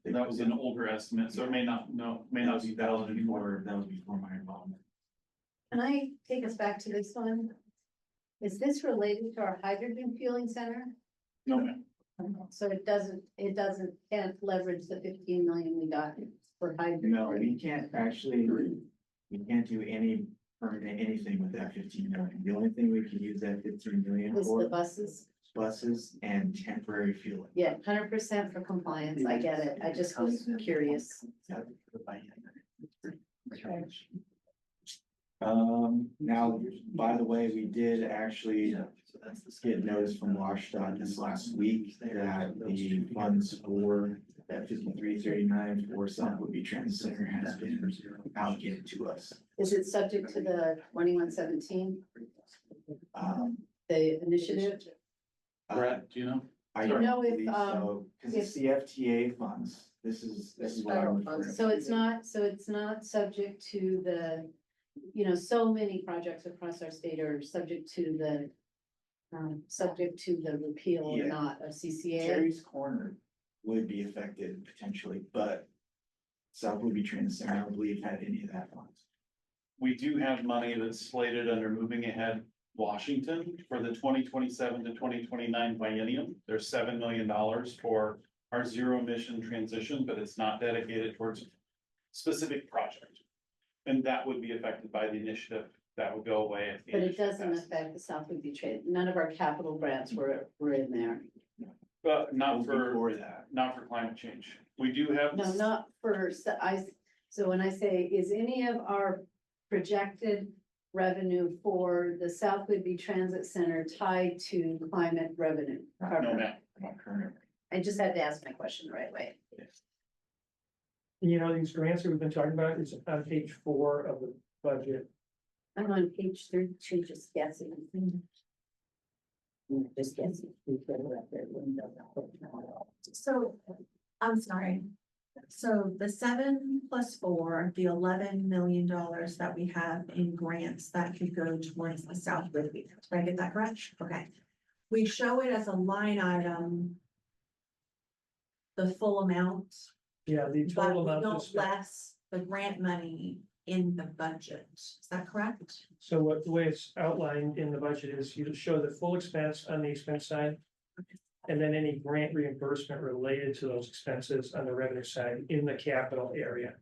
S4: that was an older estimate, so it may not be valid anymore.
S8: That was before my involvement.
S2: Can I take us back to this one? Is this related to our hydrogen fueling center?
S1: No, ma'am.
S2: So can't leverage the 15 million we got for hydrogen?
S8: No, we can't actually, we can't do any permanent anything with that 15 million. The only thing we can use that 15 million
S2: Is the
S8: for
S2: buses?
S8: buses and temporary fueling.
S2: Yeah, 100% for compliance, I get it, I just was curious.
S8: Now, by the way, we did actually get notice from WashDOT this last week that the funds for that 5339 for South Woodby Transit Center has been allocated to us.
S2: Is it subject to the 2117,
S8: Um,
S2: the initiative?
S1: Brad, do you know?
S8: I
S2: Do you know
S8: don't
S2: if,
S8: believe so, because it's the FTA funds. This is what I'm referring to.
S2: So it's not subject to the, so many projects across our state are subject to the repeal or
S8: Yeah.
S2: not of CCA.
S8: Cherry's Corner would be affected potentially, but South Woodby Transit Center, I don't believe had any of that funds.
S4: We do have money that's slated under Moving Ahead Washington for the 2027 to 2029 biennium. There's $7 million for our zero emission transition, but it's not dedicated towards specific project. And that would be affected by the initiative. That would go away. If the
S2: But it
S4: initiative
S2: doesn't
S4: passes.
S2: affect the South Woodby Trade. None of our capital grants were in there.
S4: But not for,
S8: Before that,
S4: not for climate change. We do have.
S2: No, not for, so when I say, is any of our projected revenue for the South Woodby Transit Center tied to climate revenue?
S4: No, ma'am.
S8: not currently.
S2: I just had to ask my question the right way.
S3: These grants that we've been talking about is on page 4 of the budget.
S2: I'm on page 32, just guessing. Just guessing.
S7: So, I'm sorry. So the 7 + 4, the $11 million that we have in grants that could go towards the South Woodby. Did I get that correct? Okay. We show it as a line item. The full amount,
S3: Yeah, the
S7: but
S3: total
S7: we
S3: amount
S7: don't
S3: is spent.
S7: less the grant money in the budget. Is that correct?
S3: So the way it's outlined in the budget is you show the full expense on the expense side. And then any grant reimbursement related to those expenses on the revenue side in the capital area.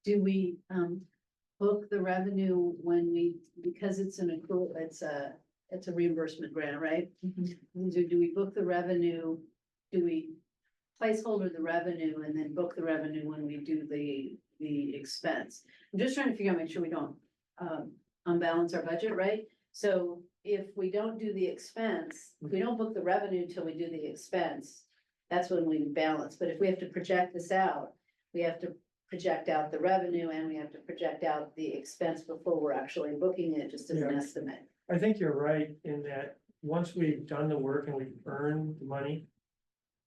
S2: Do we book the revenue because it's an accrual, it's a reimbursement grant, right?
S7: Mhm.
S2: Do we book the revenue? Do we placeholder the revenue and then book the revenue when we do the expense. I'm just trying to figure out, make sure we don't, unbalance our budget, right? So if we don't do the expense, if we don't book the revenue till we do the expense, that's when we balance. But if we have to project this out, we have to project out the revenue and we have to project out the expense before we're actually booking it, just as an
S3: Yeah.
S2: estimate.
S3: I think you're right in that once we've done the work and we've earned the money.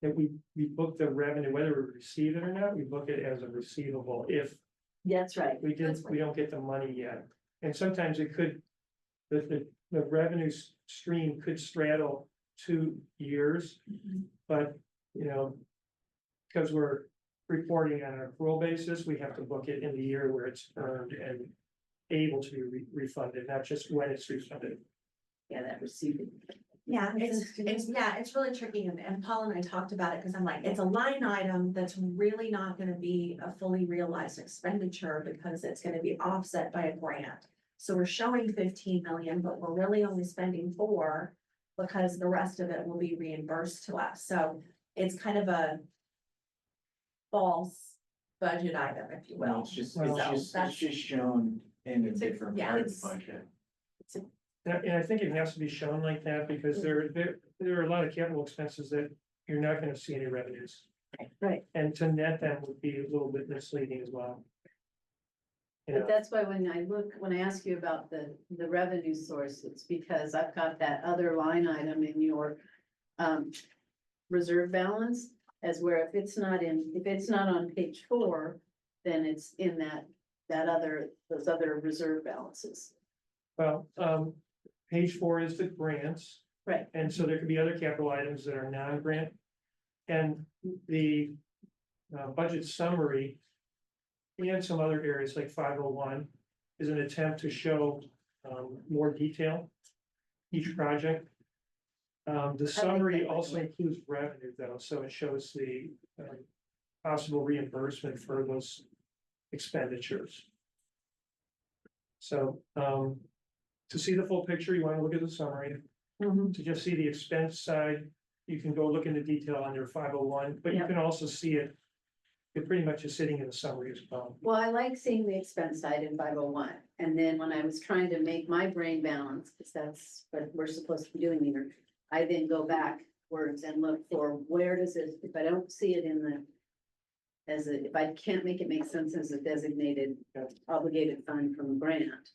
S3: That we book the revenue, whether we receive it or not, we book it as a receivable if
S2: That's right.
S3: we don't get the money yet. And sometimes it could, the revenue stream could straddle 2 years. But, you know, because we're reporting on an accrual basis, we have to book it in the year where it's earned and able to be refunded, not just when it's refunded.
S2: Yeah, that receiving.
S7: Yeah, it's really tricky, and Paul and I talked about it, because I'm like, it's a line item that's really not gonna be a fully realized expenditure, because it's gonna be offset by a grant. So we're showing 15 million, but we're really only spending 4, because the rest of it will be reimbursed to us, so it's kind of a false budget item, if you will.
S8: It's just,
S3: Well,
S8: it's
S7: that's-
S8: just shown in a
S7: It's a-
S8: different
S7: yeah,
S8: part of the
S7: it's-
S8: budget.
S3: And I think it has to be shown like that because there are a lot of capital expenses that you're not gonna see any revenues.
S2: Right.
S3: And to net them would be a little bit misleading as well. You
S2: But
S3: know,
S2: that's why when I ask you about the revenue source, it's because I've got that other line item in your reserve balance as where if it's not on page 4, then it's in those other reserve balances.
S3: well, page 4 is the grants.
S2: Right.
S3: And so there could be other capital items that are non-grant. And the budget summary and some other areas like 501 is an attempt to show more detail each project. The summary
S2: by the
S3: also
S2: way.
S3: includes revenue though, so it shows the possible reimbursement for those expenditures. So to see the full picture, you want to look at the summary. To just see the expense side, you can go look into detail under 501, but you
S2: Yep.
S3: can also see it. It pretty much is sitting in the summary as well.
S2: Well, I like seeing the expense side in 501, and then when I was trying to make my brain balance, because that's what we're supposed to be doing here. I then go backwards and look for where does it, if I don't see it in the. If I can't make it make sense as a designated obligated fund from a grant.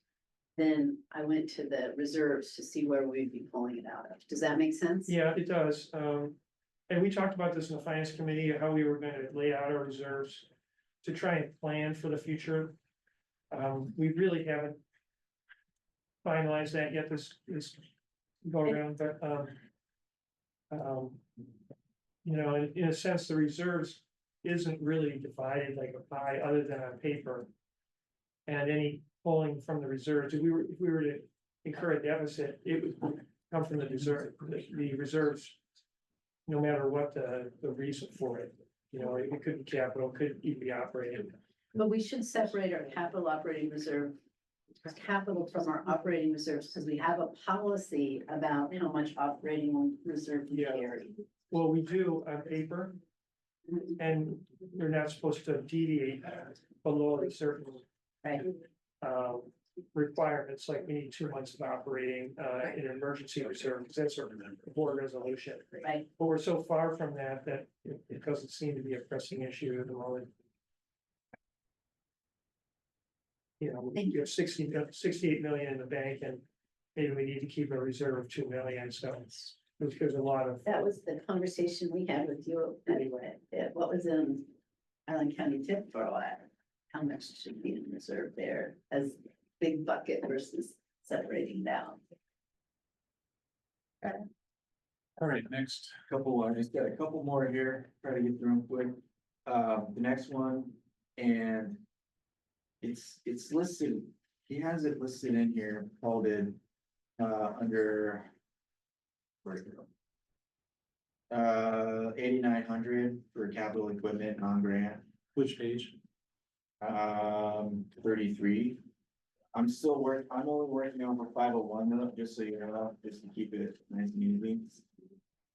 S2: Then I went to the reserves to see where we'd be pulling it out of. Does that make sense?
S3: Yeah, it does. And we talked about this in the finance committee, how we were gonna lay out our reserves to try and plan for the future. We really haven't finalized that yet this go around, but, you know, in a sense, the reserves isn't really divided like a pie other than on paper. And any pulling from the reserves, if we were to incur a deficit, it would come from the reserves. No matter what the reason for it, you know, it could be capital, could even be operating.
S2: But we should separate our capital operating reserve. Capital from our operating reserves, because we have a policy about how much operating reserve we
S3: Yeah.
S2: carry.
S3: Well, we do on paper, and they're not supposed to deviate below a certain
S2: Right,
S3: requirements, like we need 2 months of operating, in an emergency reserve, because that's a board resolution.
S2: right.
S3: But we're so far from that, it doesn't seem to be a pressing issue at the moment. You know, we have 68 million in the bank, and maybe we need to keep a reserve of 2 million, so there's a lot of.
S2: That was the conversation we had with you anyway. What was in Island County tip for a while? How much should be in reserve there as big bucket versus separating down?
S1: All right, next.
S8: Couple, I just got a couple more here, try to get through them quick. The next one, and it's listed, he has it listed in here, called in, under. Where's it go? 8,900 for capital equipment non-grant,
S1: Which page?
S8: 33. I'm only working on for 501 though, just so you know, just to keep it nice and easy.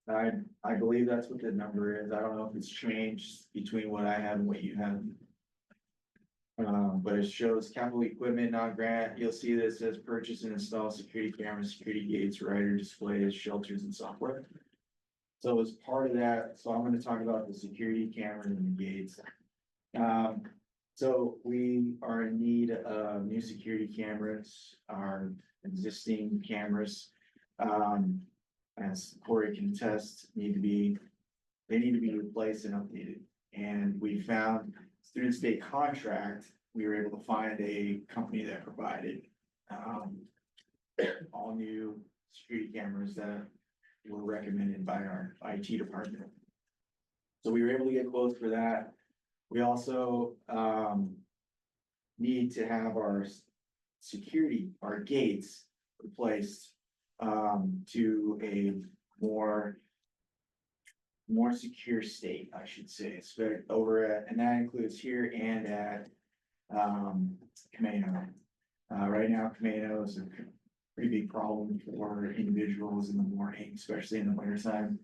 S8: I believe that's what the number is. I don't know if it's changed between what I have and what you have. But it shows capital equipment, non-grant. You'll see this as purchase and install security cameras, security gates, rider displays, shelters and software. So as part of that, so I'm gonna talk about the security cameras and the gates. So we are in need of new security cameras, our existing cameras. As Corey can attest, they need to be replaced and updated. And we found through the state contract, we were able to find a company that provided all new security cameras that were recommended by our IT department. So we were able to get quotes for that. We also need to have our security, our gates replaced to a more secure state, I should say. It's over at, and that includes here and at Camino. Right now, Camino is a pretty big problem for individuals in the morning, especially in the winter time.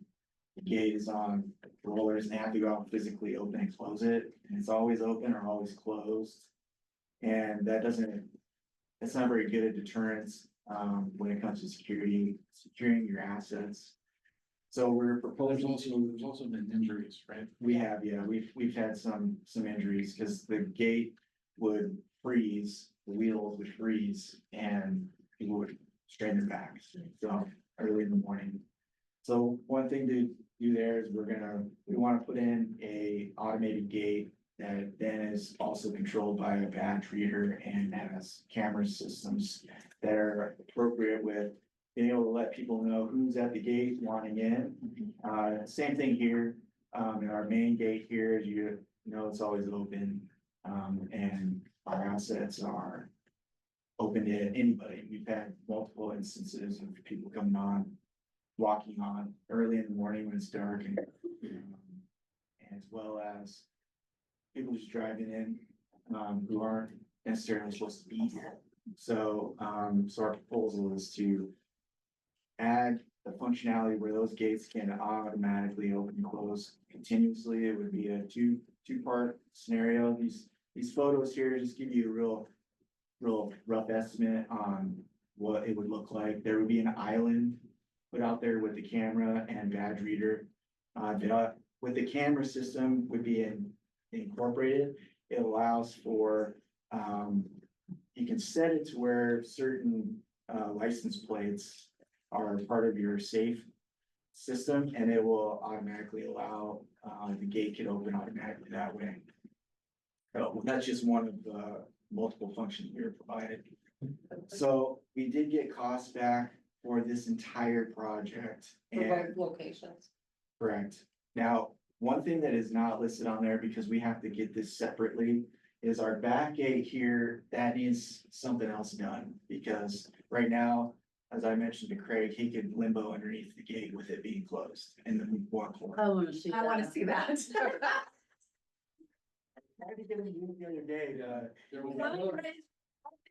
S8: The gate is on rollers and they have to go out and physically open and close it, and it's always open or always closed. And it's not very good at deterrence when it comes to securing your assets. So we're proposing
S1: There's also been injuries, right?
S8: we have, yeah, we've had some injuries because the gate would freeze, the wheels would freeze and people would strain their backs, so early in the morning. So one thing to do there is we want to put in a automated gate that then is also controlled by a badge reader and has camera systems that are appropriate with being able to let people know who's at the gate wanting in. Same thing here, in our main gate here, as you know, it's always open. And our assets are open to anybody. We've had multiple instances of people coming on, walking on early in the morning when it's dark and as well as people just driving in, who aren't necessarily supposed to be here. So, so our proposal is to add the functionality where those gates can automatically open and close continuously. It would be a two-part scenario. These photos here just give you a real rough estimate on what it would look like. There would be an island put out there with the camera and badge reader. With the camera system would be incorporated. It allows for, you can set it to where certain license plates are part of your safe system, and it will automatically allow the gate can open automatically that way. That's just one of the multiple functions we were provided. So we did get costs back for this entire project.
S6: For
S8: And
S6: both locations.
S8: correct. Now, one thing that is not listed on there because we have to get this separately is our back gate here, that needs something else done. Because right now, as I mentioned to Craig, he could limbo underneath the gate with it being closed in the one corner.
S2: I wanna see
S7: I wanna
S2: that.
S7: see that.
S8: I had to get him the other day to.
S1: There will be no,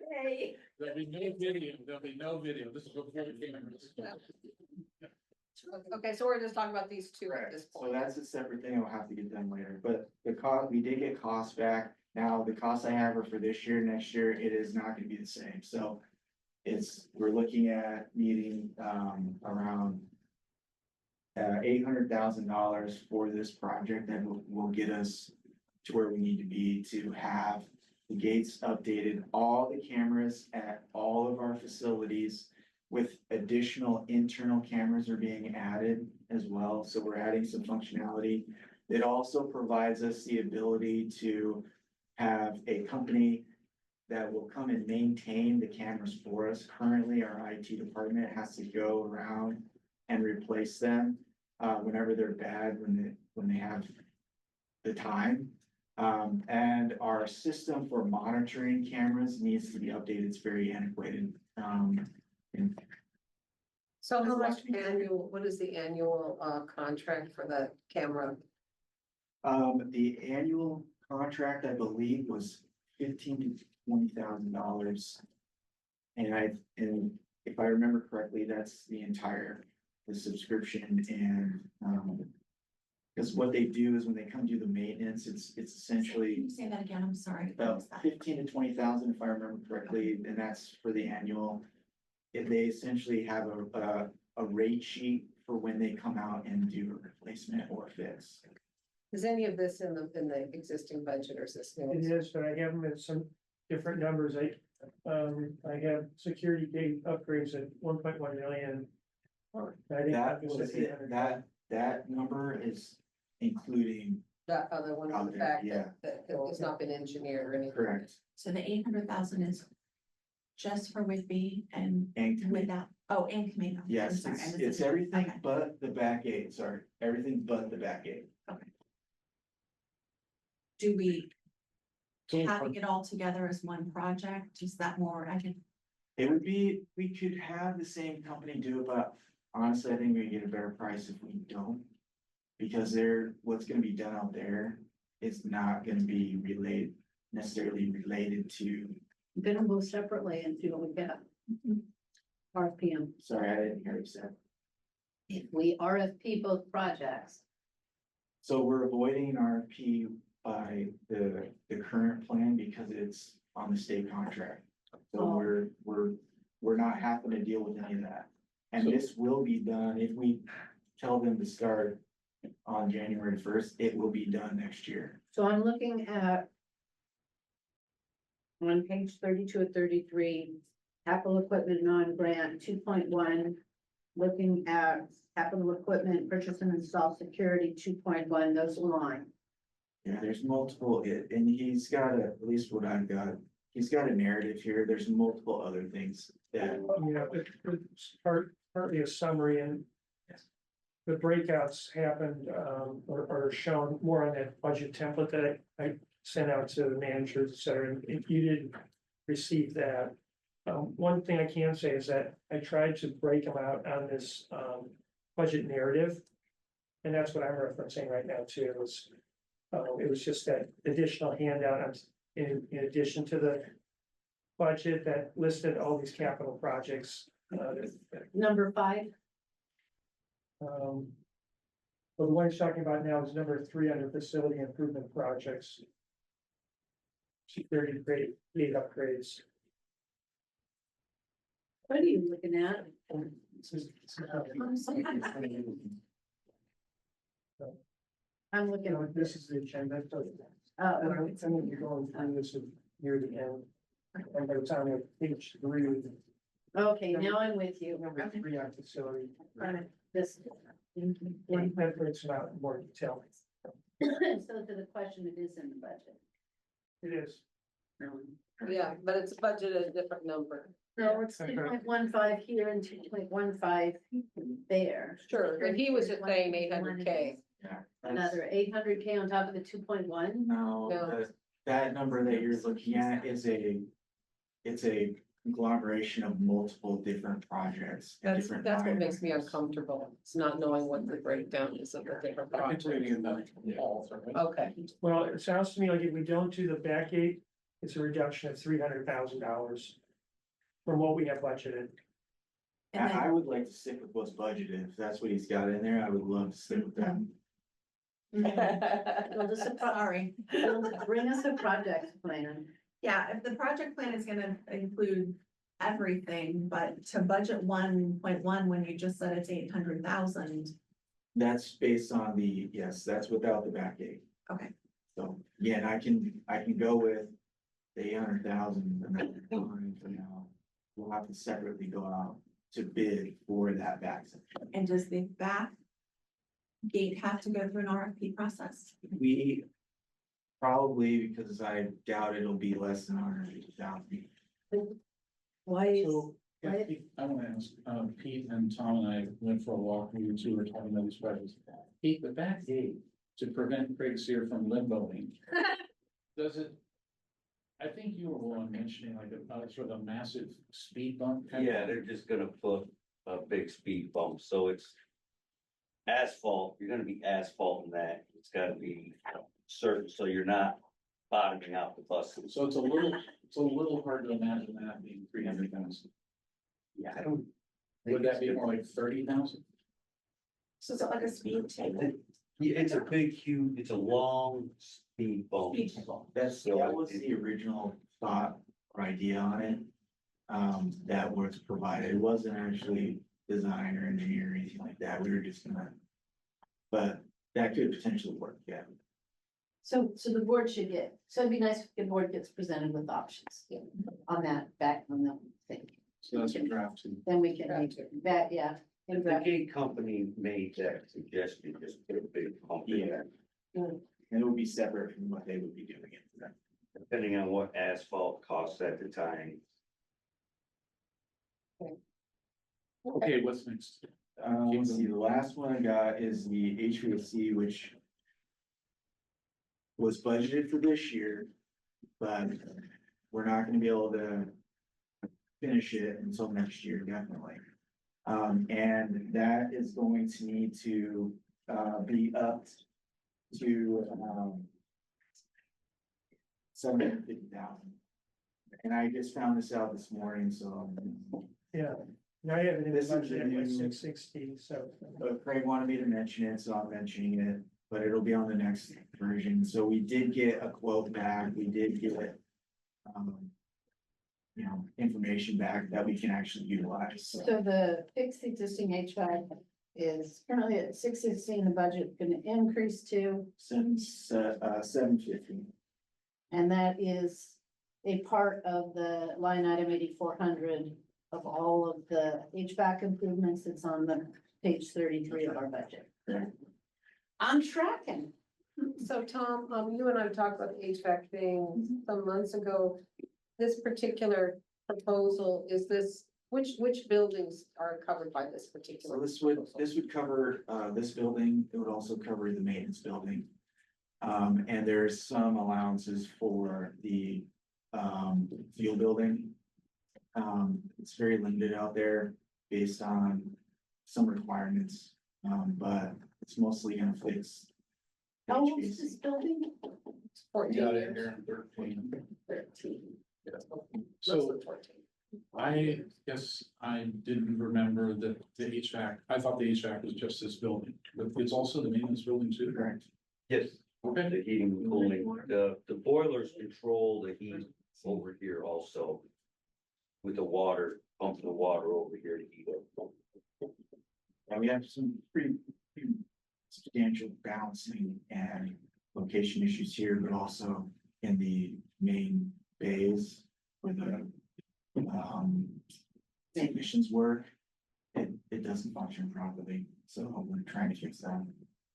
S7: Okay.
S1: there'll be no video, there'll be no video. This is before the cameras.
S6: Okay, so we're just talking about these two at this
S8: So
S6: point.
S8: that's a separate thing, I'll have to get done later, but the cost, we did get costs back. Now, the costs I have are for this year, next year, it is not gonna be the same, so. We're looking at needing, around. $800,000 for this project that will get us to where we need to be to have the gates updated, all the cameras at all of our facilities. With additional internal cameras are being added as well, so we're adding some functionality. It also provides us the ability to have a company that will come and maintain the cameras for us. Currently, our IT department has to go around and replace them whenever they're bad, when they have the time. And our system for monitoring cameras needs to be updated. It's very antiquated.
S6: So how much what is the annual contract for the camera?
S8: The annual contract, I believe, was $15,000 to $20,000. And if I remember correctly, that's the entire the subscription and, because what they do is when they come do the maintenance, it's
S7: Can
S8: essentially
S7: you say that again? I'm sorry. What
S8: about
S7: was that?
S8: 15 to 20,000, if I remember correctly, and that's for the annual. If they essentially have a rate sheet for when they come out and do a replacement or fix.
S6: Is any of this in the existing budget or is this new?
S3: It is, but I have them at some different numbers. I have security gate upgrades at 1.1 million. I think
S8: That
S3: was
S8: was
S3: at
S8: it,
S3: 800.
S8: that number is including,
S6: That other one,
S8: Out
S6: the
S8: there,
S6: fact
S8: yeah.
S6: that it's not been engineered or anything.
S8: correct,
S7: So the 800,000 is just for Whitby and
S8: and
S7: without, oh, and Camino. I'm
S8: yes,
S7: sorry, I
S8: it's
S7: missed it.
S8: everything
S7: Okay.
S8: but the back gate, sorry, everything but the back gate.
S7: Do we
S1: So,
S7: having it all together as one project? Is that more, I can,
S8: It would be, we could have the same company do it, but honestly, I think we get a better price if we don't. Because what's gonna be done out there is not gonna be necessarily related to,
S2: I'm gonna move separately and see what we get. RFPM,
S8: sorry, I didn't hear you say.
S2: if we RFP both projects,
S8: So we're avoiding an RFP by the current plan because it's on the state contract. So
S2: Oh.
S8: we're not having to deal with any of that. And
S1: So-
S8: this will be done, if we tell them to start on January 1st, it will be done next year.
S2: so I'm looking at on page 32 of 33, capital equipment non-grant 2.1, looking at capital equipment, purchase and install security 2.1, those align.
S8: Yeah, there's multiple, and he's got at least what I've got, he's got a narrative here, there's multiple other things that,
S3: Yeah, it's partly a summary and the breakouts happened, or are shown more on that budget template that I sent out to the managers, et cetera, and if you didn't receive that. One thing I can say is that I tried to break them out on this, budget narrative. And that's what I'm referencing right now too, it was just that additional handout in addition to the budget that listed all these capital projects.
S2: Number 5,
S3: Well, the one he's talking about now is number 3 under facility improvement projects. Security gate upgrades.
S2: what are you looking at? I'm looking,
S3: This is the agenda. So,
S2: oh,
S3: I'm gonna be going through this near the end. And by the time I page 3,
S2: okay, now I'm with you.
S3: number 3 on facility.
S2: This.
S3: That breaks it out in more detail.
S2: So to the question, it is in the budget.
S3: It is.
S6: Yeah, but it's budgeted a different number.
S2: No, it's
S3: Okay.
S2: 2.15 here and 2.15 there.
S6: Sure, but he was just saying 800K.
S8: yeah.
S2: Another 800K on top of the 2.1.
S8: No,
S6: No.
S8: that number that you're looking at it's a conglomeration of multiple different projects. and
S6: That's
S8: different
S6: what
S8: line
S6: makes me
S8: items.
S6: uncomfortable. It's not knowing what the breakdown is of the different
S1: I think we're
S6: projects.
S1: getting that all, right?
S6: Okay,
S3: Well, it sounds to me like if we don't do the back gate, it's a reduction of $300,000 from what we have budgeted.
S7: and then,
S8: I would like to stick with what's budgeted, if that's what he's got in there, I would love to stick with that.
S2: Well, this is
S7: sorry.
S2: bring us a project plan.
S7: Yeah, if the project plan is gonna include everything, but to budget 1.1, when you just said it's 800,000.
S8: That's based on yes, that's without the back gate.
S7: Okay.
S8: So, yeah, and I can go with the 800,000, and then for now, we'll have to separately go out to bid for that back section.
S7: And does the back gate have to go through an RFP process?
S8: We probably, because I doubt it'll be less than 150,000.
S2: Why is,
S3: So,
S2: Right.
S1: I want to ask, Pete and Tom and I went for a walk, we two were talking about these projects. Pete, the back gate to prevent Craig Sear from limboing. Does it? I think you were one mentioning like a sort of a massive speed bump. kind of-
S10: Yeah, they're just gonna put a big speed bump, so it's asphalt, you're gonna be asphalting that, it's gotta be certain, so you're not bottoming out the buses.
S1: So it's a little hard to imagine that being 300,000.
S10: Yeah, I don't. think
S1: Would that
S10: it's
S1: be
S10: gonna-
S1: more like 30,000?
S7: So it's like a speed table.
S10: Yeah, it's a big, huge, it's a long speed bump.
S7: Speed table.
S8: That was the original thought or idea on it. That was provided. It wasn't actually design or engineer or anything like that. We were just gonna. But that could potentially work, yeah.
S2: So the board should get, so it'd be nice if the board gets presented with options on that, back on the thing.
S1: So that's a draft too.
S2: Then we can make that, yeah. in
S10: The
S2: draft.
S10: gate company made that suggestion, just put a big pump in there,
S8: And it would be separate from what they would be doing it for them.
S10: depending on what asphalt costs at the time.
S1: Okay, what's next?
S8: Let's see, the last one I got is the HVAC, which was budgeted for this year, but we're not gonna be able to finish it until next year, definitely. And that is going to need to, be upped to, $750,000. And I just found this out this morning, so,
S3: Yeah, now I have it in the
S8: This is
S3: budget
S8: a
S3: at
S8: new-
S3: 660, so.
S8: Craig wanted me to mention it, so I'm mentioning it, but it'll be on the next version. So we did get a quote back, we did get, information back that we can actually utilize, so.
S2: So the fixed existing HVAC is currently at 616, the budget gonna increase to,
S8: 750.
S2: and that is a part of the line item 8,400 of all of the HVAC improvements that's on the page 33 of our budget. I'm tracking.
S6: So Tom, you and I talked about the HVAC thing some months ago. This particular proposal, is this, which buildings are covered by this particular?
S8: So
S6: proposal?
S8: this would cover, this building, it would also cover the maintenance building. And there's some allowances for the, fuel building. It's very limited out there based on some requirements, but it's mostly gonna fix.
S2: How old is
S8: HVAC.
S2: this building?
S6: 14
S1: Got it
S6: years.
S1: here in 13.
S6: 13.
S1: So
S6: Mostly 14.
S1: I guess I didn't remember that the HVAC, I thought the HVAC was just this building, but it's also the maintenance building too.
S8: Correct.
S10: Yes,
S1: Okay,
S10: the heating and cooling, the boilers control the heat over here also. With the water, pumping the water over here to heat up.
S8: And we have some pretty substantial balancing and location issues here, but also in the main bays where the technicians work. It doesn't function properly, so we're trying to fix that.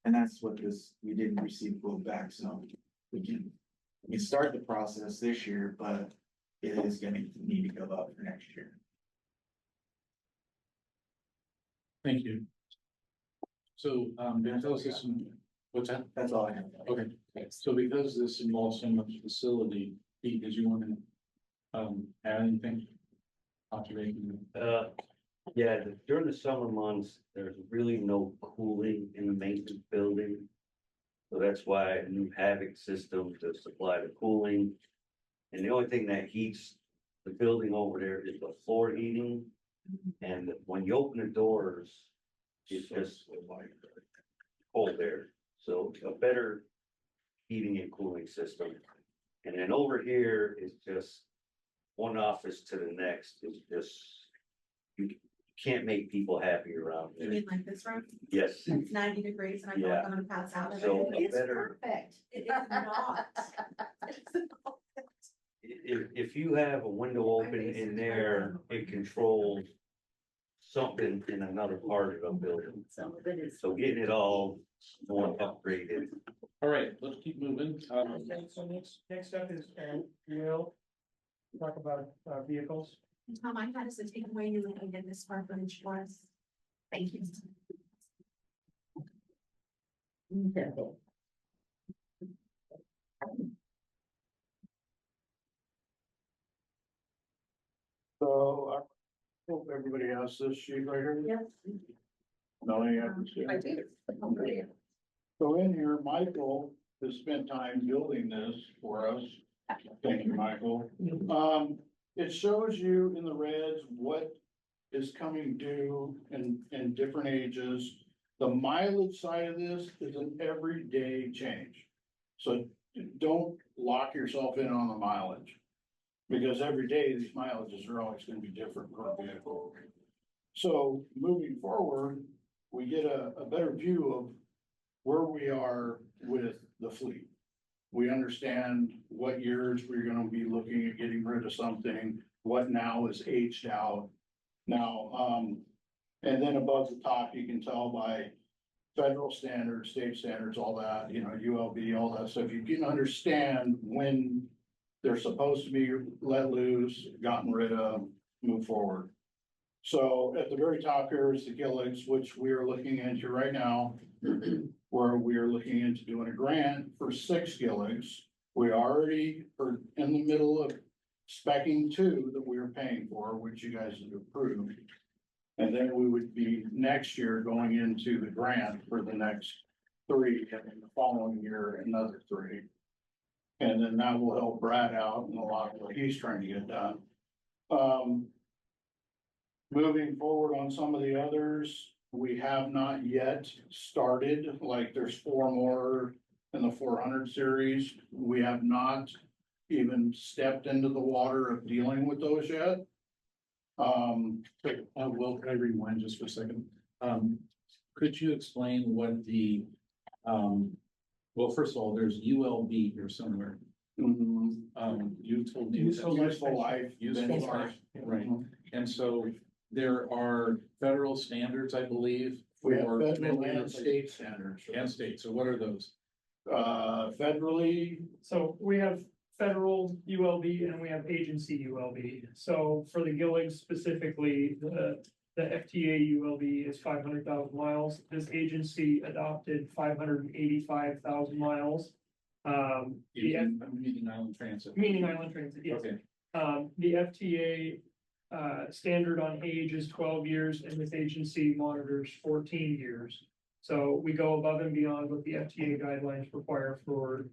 S8: And that's what we didn't receive quote back, so we can start the process this year, but it is gonna need to go up for next year.
S1: thank you. So, because this, what's that?
S8: That's all I have.
S1: Okay, so because this involves so much facility, Pete, did you want to, add anything? Observation?
S10: Yeah, during the summer months, there's really no cooling in the maintenance building. So that's why a new Havoc system to supply the cooling. And the only thing that heats the building over there is the floor heating. And when you open the doors, it's just cold air. So a better heating and cooling system. And then over here is just one office to the next is just, you can't make people happy around
S7: You
S10: here.
S7: mean like this room?
S10: Yes,
S7: It's 90 degrees and I feel like I'm gonna pass out. of
S10: So-
S7: it.
S2: It's
S10: better-
S2: perfect.
S7: It is not. It's not.
S10: if you have a window open in there, it controls something in another part of the building.
S2: Some of it is.
S10: So getting it all more upgraded.
S1: All right, let's keep moving.
S3: Okay, so next up is, Will. Talk about, vehicles.
S7: Tom, I had us to take away you looking at this square footage for us. Thank you.
S2: Okay.
S9: So I hope everybody has this sheet right here.
S2: Yes.
S9: Melanie, I can see
S6: I
S9: it.
S6: do.
S9: So in here, Michael has spent time building this for us. Thank you, Michael. It shows you in the reds what is coming due in different ages. The mileage side of this is an everyday change. So don't lock yourself in on the mileage. Because every day these mileages are always gonna be different per vehicle. So moving forward, we get a better view of where we are with the fleet. We understand what years we're gonna be looking at getting rid of something, what now is aged out. Now, and then above the top, you can tell by federal standards, state standards, all that, you know, ULB, all that stuff. You can understand when they're supposed to be let loose, gotten rid of, move forward. So at the very top here is the Gilligs, which we are looking into right now, where we are looking into doing a grant for 6 Gilligs. We already are in the middle of speccing 2 that we are paying for, which you guys have approved. And then we would be next year going into the grant for the next 3, and then the following year, another 3. And then that will help Brad out in a lot of what he's trying to get done. Moving forward on some of the others, we have not yet started, like there's 4 more in the 400 series. We have not even stepped into the water of dealing with those yet.
S1: Will, can I rewind just for a second? Could you explain what the, well, first of all, there's ULB here somewhere. You told me.
S9: Useful life.
S1: Useful life, right, and so there are federal standards, I believe.
S9: We have
S1: for
S9: federal
S1: many
S9: and state standards.
S1: And state, so what are those?
S9: Federally,
S3: So we have federal ULB and we have agency ULB. So for the Gilligs specifically, the FTA ULB is 500,000 miles. This agency adopted 585,000 miles.
S1: Meeting Island Transit.
S3: Meaning Island Transit, yes.
S1: Okay,
S3: The FTA standard on age is 12 years and this agency monitors 14 years. So we go above and beyond what the FTA guidelines require for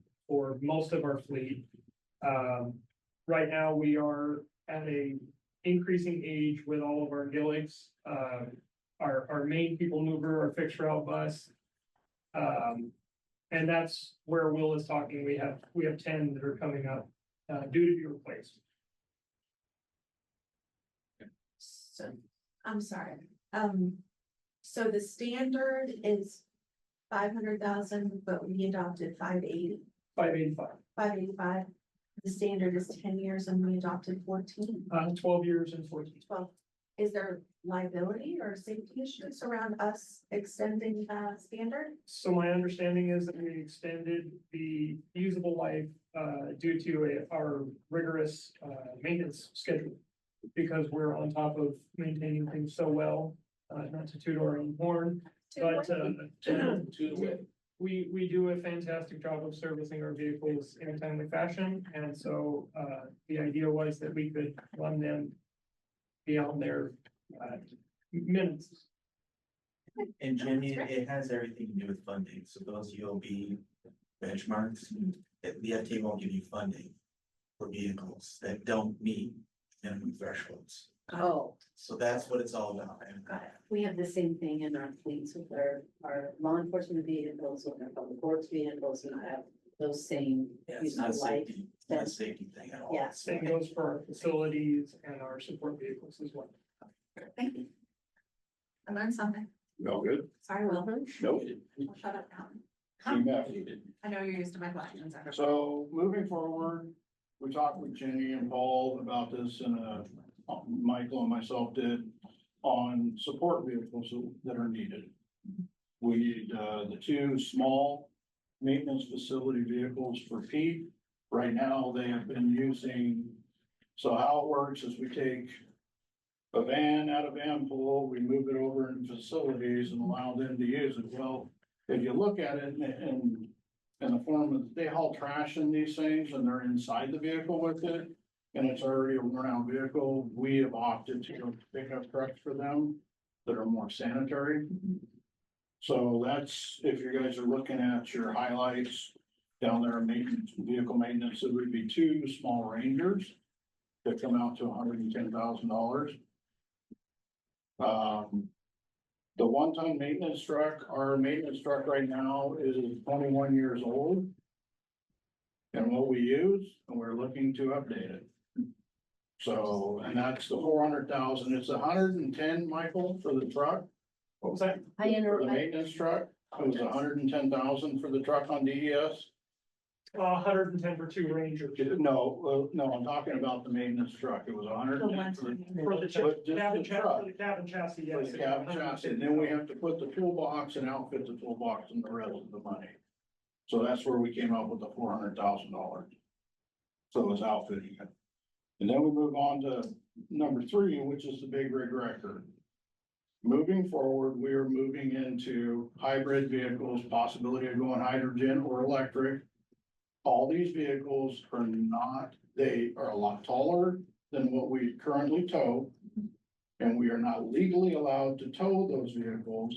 S3: most of our fleet. Right now, we are at a increasing age with all of our Gilligs. Our main people mover, our fixed route bus. And that's where Will is talking. We have 10 that are coming up due to be replaced.
S7: So, I'm sorry, so the standard is 500,000, but we adopted
S3: 585,
S7: 585. The standard is 10 years and we adopted 14.
S3: 12 years and 14.
S7: 12. Is there liability or safety issues around us extending the standard?
S3: So my understanding is that we extended the usable life due to our rigorous maintenance schedule. Because we're on top of maintaining things so well, not to toot our own horn, but we do a fantastic job of servicing our vehicles in a timely fashion. And so the idea was that we could run them beyond their minutes.
S11: And Jenny, it has everything to do with funding, so those ULB benchmarks, the FTA won't give you funding for vehicles that don't meet minimum thresholds.
S2: Oh,
S11: So that's what it's all about. And
S7: Got it.
S2: we have the same thing in our fleets with our law enforcement vehicles, with our public works vehicles, and I have those same
S11: yeah, it's not a
S2: useful life.
S11: safety, it's not a safety thing at all.
S2: Yeah.
S3: Same goes for our facilities and our support vehicles as well.
S7: Thank you. I learned something.
S9: no good.
S7: Sorry, Will.
S9: Nope.
S7: I'll shut up now. I know you're used to my questions.
S9: So moving forward, we talked with Jenny and Paul about this and Michael and myself did on support vehicles that are needed. We need the 2 small maintenance facility vehicles for Pete. Right now, they have been using, so how it works is we take a van out of van pool, we move it over in facilities and allow them to use it. Well, if you look at it in the form of, they haul trash in these things and they're inside the vehicle with it. And it's already a worn out vehicle. We have opted to go pick up trucks for them that are more sanitary. So that's, if you guys are looking at your highlights down there, maintenance, vehicle maintenance, it would be 2 small Rangers that come out to $110,000. The one-ton maintenance truck, our maintenance truck right now is 21 years old. And what we use, and we're looking to update it. So, and that's the 400,000, it's 110, Michael, for the truck,
S3: What was that?
S2: I
S9: for the
S2: interrupt.
S9: maintenance truck. It was 110,000 for the truck on DES.
S3: 110 for two Rangers.
S9: No, no, I'm talking about the maintenance truck, it was 110 for the.
S3: For the
S9: But just
S3: cabin
S9: the truck.
S3: for the cabin chassis,
S9: For
S3: yes.
S9: the cabin chassis, and then we have to put the toolbox and outfit the toolbox and the rest of the money. So that's where we came up with the $400,000. So it's outfitting it. And then we move on to number 3, which is the big rig record. Moving forward, we are moving into hybrid vehicles, possibility of going hydrogen or electric. All these vehicles are not, they are a lot taller than what we currently tow. And we are not legally allowed to tow those vehicles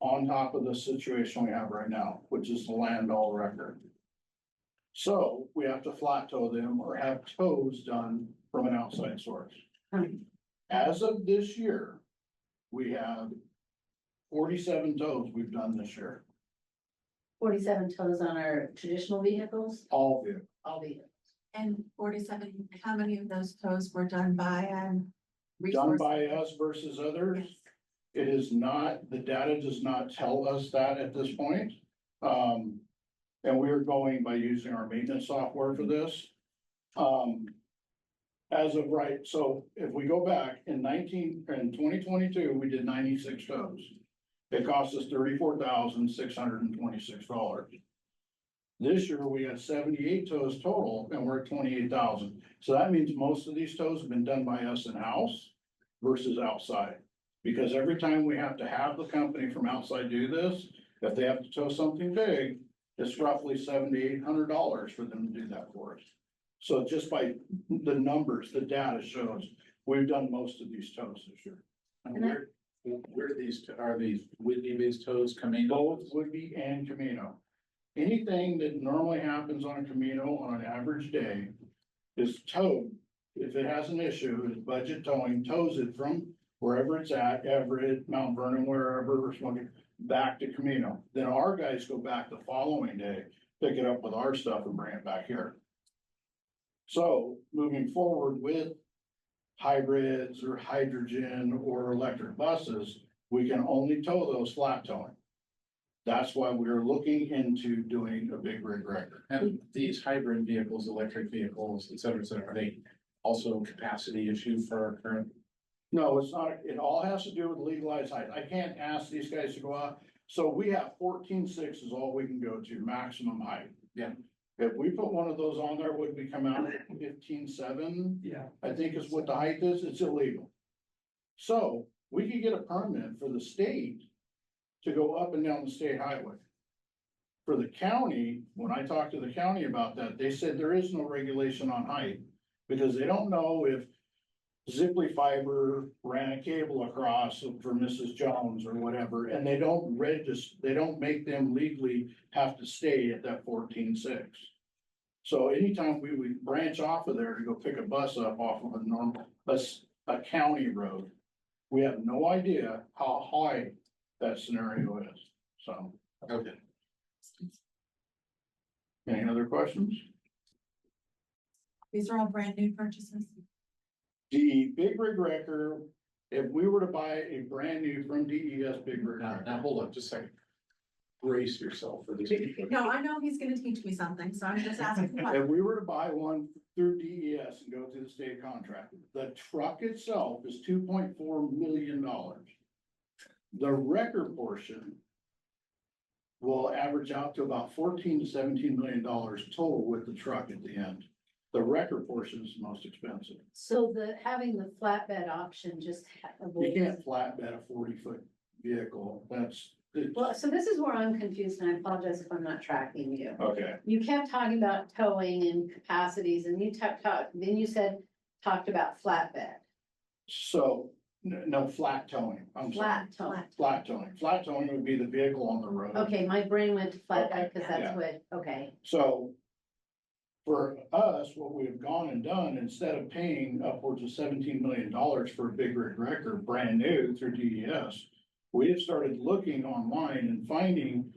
S9: on top of the situation we have right now, which is the land all record. So we have to flat tow them or have tows done from an outside source. As of this year, we have 47 tows we've done this year,
S2: 47 tows on our traditional vehicles,
S9: all vehicles.
S2: all vehicles.
S7: And 47, how many of those tows were done by,
S9: Done
S7: resource?
S9: by us versus others. It is not, the data does not tell us that at this point. And we are going by using our maintenance software for this. As of right, so if we go back in 2022, we did 96 tows. It cost us $34,626. This year, we had 78 tows total, and we're at 28,000. So that means most of these tows have been done by us in-house versus outside. Because every time we have to have the company from outside do this, if they have to tow something big, it's roughly $7,800 for them to do that for us. So just by the numbers, the data shows, we've done most of these tows this year.
S1: And where do these, are these Whitney-based tows coming?
S9: Both Woodby and Camino. Anything that normally happens on a Camino on an average day is towed. If it has an issue, it's budget towing, tows it from wherever it's at, Everett, Mount Vernon, wherever, or something, back to Camino. Then our guys go back the following day, pick it up with our stuff and bring it back here. So moving forward with hybrids or hydrogen or electric buses, we can only tow those flat towing. That's why we're looking into doing a big rig record.
S1: And these hybrid vehicles, electric vehicles, et cetera, are they also a capacity issue for our current?
S9: No, it's not. It all has to do with legalized height. I can't ask these guys to go out. So we have 14.6 is all we can go to, maximum height.
S1: Yeah.
S9: If we put one of those on there, would we come out at 15.7?
S3: Yeah.
S9: I think is what the height is. It's illegal. So we could get a permit for the state to go up and down the state highway. For the county, when I talked to the county about that, they said there is no regulation on height because they don't know if Zipley Fiber ran a cable across for Mrs. Jones or whatever, and they don't register, they don't make them legally have to stay at that 14.6. So anytime we would branch off of there to go pick a bus up off of a normal, a county road, we have no idea how high that scenario is, so.
S1: Okay.
S9: Any other questions?
S7: These are all brand new purchases.
S9: The big rig wrecker, if we were to buy a brand new from DES big rig
S1: Now,
S9: wrecker.
S1: hold on just a second. Brace yourself for this.
S7: No, I know he's gonna teach me something, so I'm just asking.
S9: If we were to buy one through DES and go through the state contract, the truck itself is $2.4 million. The wrecker portion will average out to about $14 to $17 million total with the truck at the end. The wrecker portion is the most expensive.
S2: So having the flatbed option just.
S9: You can't flatbed a 40-foot vehicle.
S2: Well, so this is where I'm confused and I apologize if I'm not tracking you.
S9: Okay.
S2: You kept talking about towing and capacities and you then you talked about flatbed,
S9: So, no, flat towing. I'm sorry.
S2: flat towing.
S9: Flat towing. Flat towing would be the vehicle on the road.
S2: Okay, my brain went to flatbed because
S9: Yeah.
S2: that's what, okay.
S9: So for us, what we have gone and done, instead of paying upwards of $17 million for a big rig wrecker, brand new through DES, We have started looking online and finding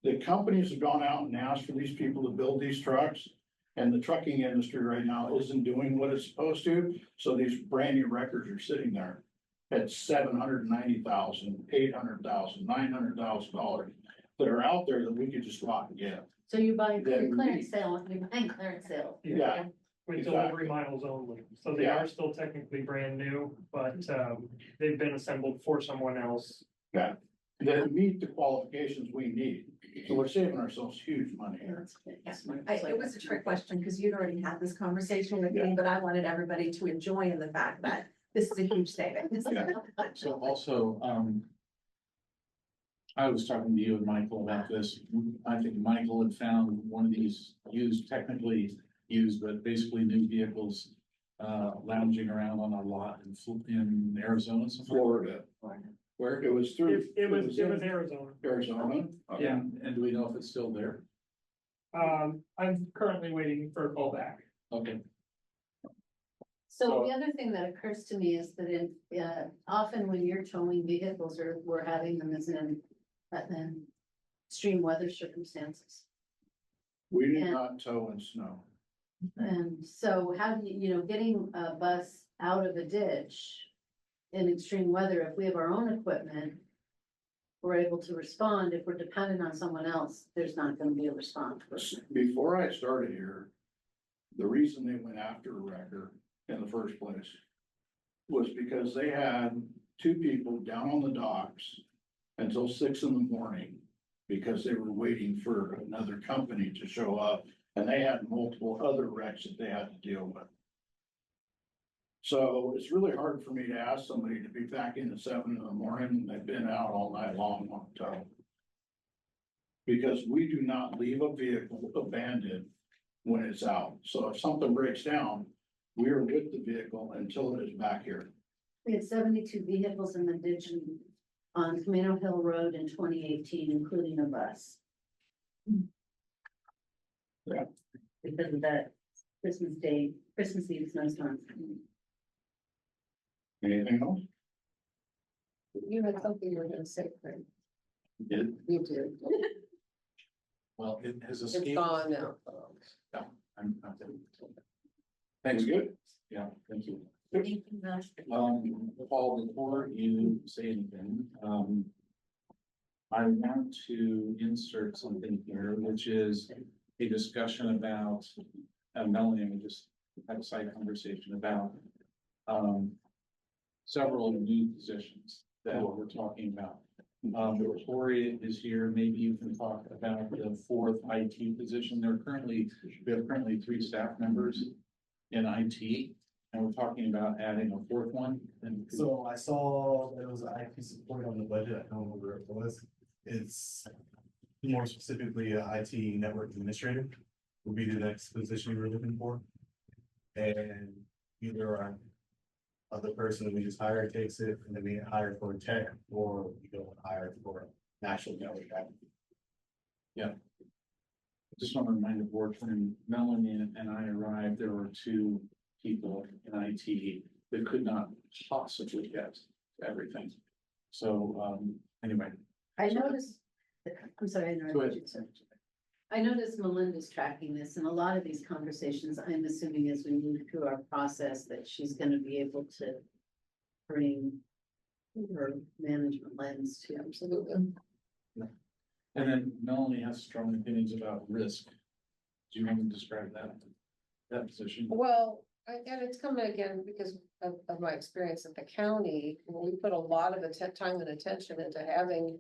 S9: that companies have gone out and asked for these people to build these trucks. And the trucking industry right now isn't doing what it's supposed to, so these brand new records are sitting there. At $790,000, $800,000, $900,000 that are out there that we could just go out and get.
S2: So you're buying
S9: That we
S2: clearance
S9: need.
S2: sale, you're buying clearance sale.
S9: Yeah.
S3: With
S9: Exactly.
S3: delivery miles only, so they
S9: Yeah.
S3: are still technically brand new, but they've been assembled for someone else.
S9: That meet the qualifications we need. So we're saving ourselves huge money here.
S7: It was a trick question, because you'd already had this conversation with me, but I wanted everybody to enjoy in the fact that this is a huge savings.
S9: Yeah.
S1: So also, I was talking to you and Michael about this. I think Michael had found one of these used, technically used, but basically new vehicles lounging around on a lot in Arizona. somewhere.
S9: Florida,
S1: Where?
S9: it was through.
S3: It was
S9: in
S3: Arizona.
S9: Arizona. Okay.
S1: And do we know if it's still there?
S3: I'm currently waiting for a call back.
S1: Okay,
S2: So the other thing that occurs to me is that often when you're towing vehicles or we're having them as in extreme weather circumstances.
S9: We did
S2: Yeah.
S9: not tow in snow.
S2: And so how do you, getting a bus out of a ditch in extreme weather, if we have our own equipment, we're able to respond. If we're dependent on someone else, there's not gonna be a response.
S9: Before I started here, the reason they went after a wrecker in the first place was because they had two people down on the docks until 6 a.m. because they were waiting for another company to show up, and they had multiple other wrecks that they had to deal with. So it's really hard for me to ask somebody to be back in at 7 a.m. and they've been out all night long on tow. Because we do not leave a vehicle abandoned when it's out. So if something breaks down, we are with the vehicle until it is back here.
S2: We had 72 vehicles in the ditch on Camino Hill Road in 2018, including a bus.
S9: Yeah.
S2: Because of that Christmas Eve snowstorm.
S9: Anything else?
S6: You had something you were gonna say, Craig.
S1: did,
S6: You did.
S1: well, it has
S6: It's
S1: escaped.
S6: gone now.
S1: I'm.
S9: Thanks, good.
S1: Yeah, thank you.
S2: Thank you, Russ.
S1: Paul, before you say anything, I want to insert something here, which is a discussion about, Melanie, and we just had a side conversation about, several new positions that we're talking about. Victoria is here, maybe you can talk about the fourth IT position. We have currently 3 staff members in IT. And we're talking about adding a fourth one, and
S11: So I saw there was an IP support on the budget, I don't know where it was. It's more specifically a IT network administrator will be the next position we're looking for. And either our other person we just hired takes it, and then we hire for a tech, or we go and hire for a national network.
S1: just want to remind the board, when Melanie and I arrived, there were 2 people in IT that could not possibly get everything. So, anyway,
S2: I noticed, I'm sorry, I
S1: Go
S2: interrupted
S1: ahead.
S2: you, sir. I noticed Melinda's tracking this, and a lot of these conversations, I'm assuming as we move through our process, that she's gonna be able to bring her management lens to.
S6: Absolutely.
S1: and then Melanie has strong opinions about risk. Do you want to describe that position?
S6: Well, and it's coming again because of my experience at the county, we put a lot of time and attention into having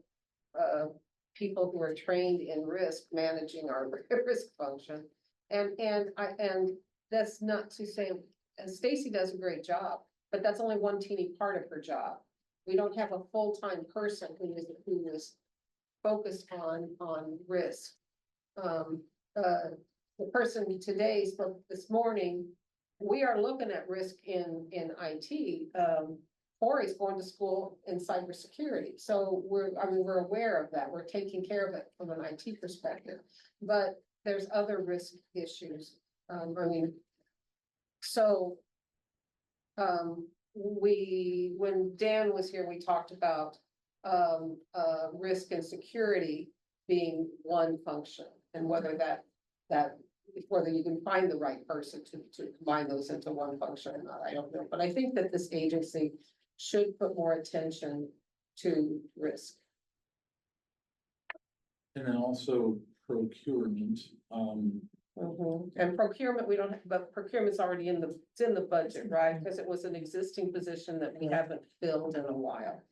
S6: people who are trained in risk managing our risk function. And that's not to say, and Stacy does a great job, but that's only one teeny part of her job. We don't have a full-time person who is focused on risk. The person today spoke this morning, we are looking at risk in IT. Corey's going to school in cybersecurity, so we're aware of that. We're taking care of it from an IT perspective, but there's other risk issues. When Dan was here, we talked about risk and security being one function, and whether whether you can find the right person to combine those into one function or not, I don't know, but I think that this agency should put more attention to risk.
S1: And then also procurement,
S6: And procurement, we don't, but procurement's already it's in the budget, right? Because it was an existing position that we haven't filled in a while.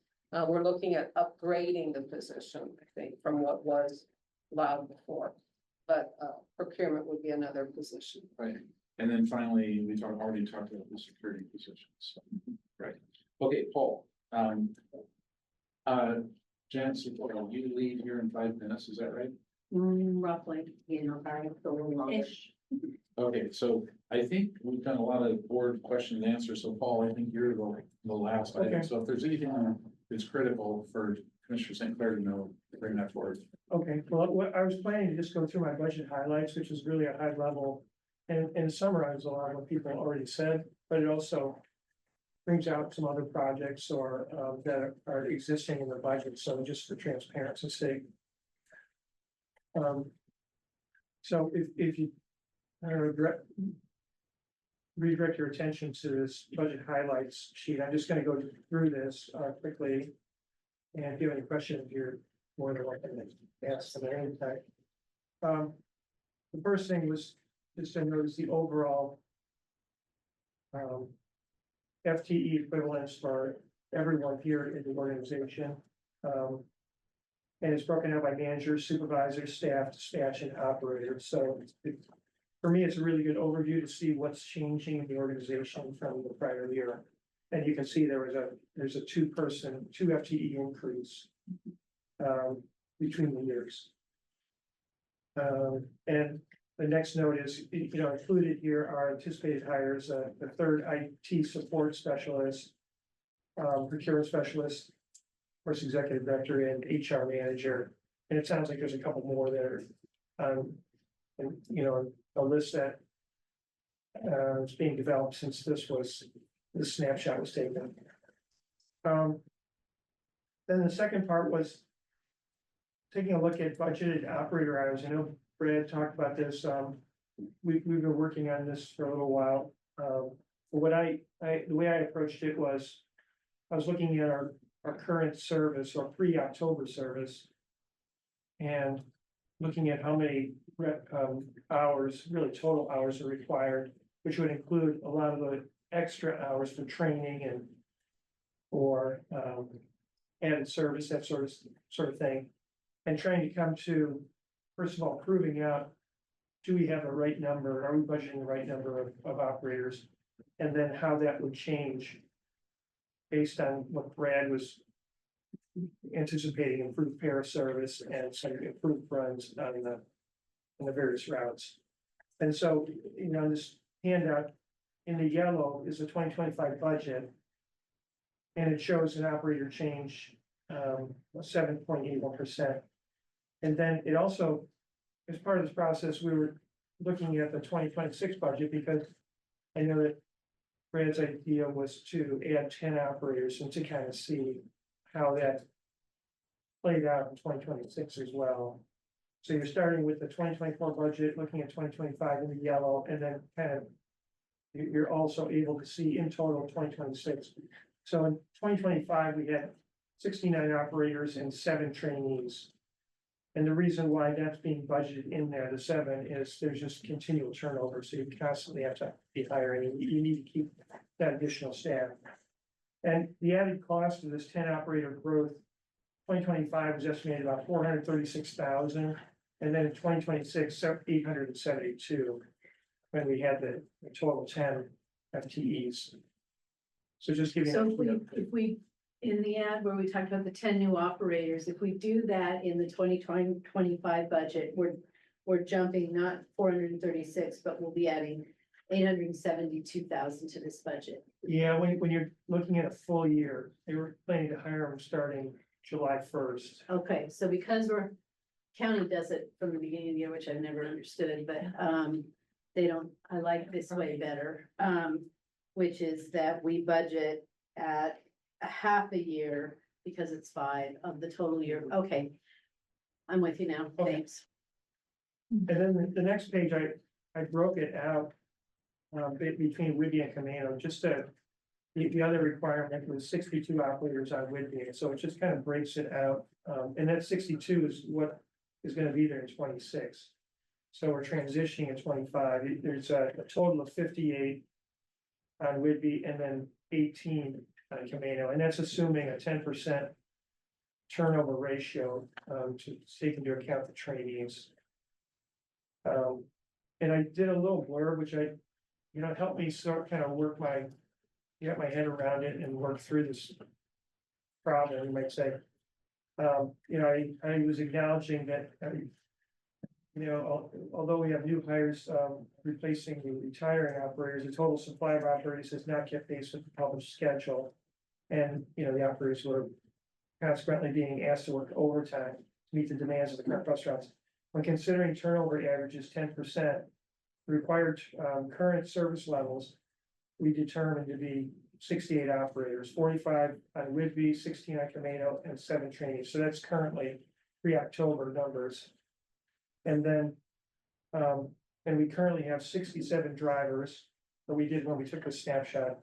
S6: We're looking at upgrading the position, I think, from what was allowed before. But procurement would be another position.
S1: right? And then finally, already talked about the security positions, so, right? Okay, Paul, Janice, you leave here in 5 minutes, is that right?
S2: Roughly, probably a little longer.
S1: Okay, so I think we've done a lot of board question and answer, so Paul, I think you're the last item,
S3: Okay.
S1: so if there's anything that's critical for Commissioner St. Clair to know, bring that forward.
S3: Okay, well, what I was planning to just go through my budget highlights, which is really a high level. And summarize a lot of what people already said, but it also brings out some other projects or that are existing in the budget, so just for transparency's sake. So if you redirect your attention to this budget highlights sheet, I'm just gonna go through this quickly. And if you have any questions, you're more than welcome to ask them at any time. The first thing was just to notice the overall FTE equivalents for everyone here in the organization. And it's broken out by managers, supervisors, staff, dispatch, and operators. So for me, it's a really good overview to see what's changing in the organization from the prior year. And you can see there's a two FTE increase between the years. And the next note is, included here are anticipated hires, the third IT support specialist, procurement specialist, of course, executive director and HR manager. And it sounds like there's a couple more there. And, a list that is being developed since this snapshot was taken. Then the second part was taking a look at budgeted operator hours. I know Brad talked about this. We've been working on this for a little while. The way I approached it was, I was looking at our current service or pre-October service. And looking at how many hours, really total hours are required, which would include a lot of the extra hours for training and or added service, that sort of thing. And trying to come to, first of all, proving out, do we have the right number? Are we budgeting the right number of operators? And then how that would change based on what Brad was anticipating, improved pair service and some improved runs on the various routes. And so, this handout in the yellow is the 2025 budget. And it shows an operator change, 7.81%. And then it also, as part of this process, we were looking at the 2026 budget because I know that Brad's idea was to add 10 operators and to kind of see how that played out in 2026 as well. So you're starting with the 2024 budget, looking at 2025 in the yellow, and then kind of you're also able to see in total 2026. So in 2025, we had 69 operators and 7 trainees. And the reason why that's being budgeted in there, the 7, is there's just continual turnover. So you constantly have to be hiring. You need to keep that additional staff. And the added cost of this 10 operator growth, 2025 was estimated about 436,000. And then in 2026, 872, when we had the total 10 FTEs. So just giving.
S2: So if we, in the ad where we talked about the 10 new operators, if we do that in the 2025 budget, we're jumping not 436, but we'll be adding 872,000 to this budget.
S3: Yeah, when you're looking at a full year, they were planning to hire them starting July 1st.
S2: Okay, so because county does it from the beginning of the year, which I've never understood, but they don't, I like this way better. Which is that we budget at a half a year because it's 5 of the total year, okay. I'm with you now,
S3: Okay.
S2: thanks.
S3: And then the next page, I broke it out. Between Whidbey and Camino, just to, the other requirement was 62 operators on Whidbey, so it just kind of breaks it out. And that 62 is what is gonna be there in 26. So we're transitioning in 25. There's a total of 58 on Whidbey and then 18 on Camino, and that's assuming a 10% turnover ratio, to take into account the trainees. And I did a little blurb, which helped me sort kind of get my head around it and work through this problem, you might say. I was acknowledging that, although we have new hires, replacing the retiring operators, the total supply of operators has not kept pace with the published schedule. And, the operators were consequently being asked to work overtime to meet the demands of the current restaurants. When considering turnover averages 10%, required current service levels, we determined to be 68 operators, 45 on Whidbey, 16 on Camino, and 7 trainees. So that's currently pre-October numbers. And then, and we currently have 67 drivers, that we did when we took a snapshot.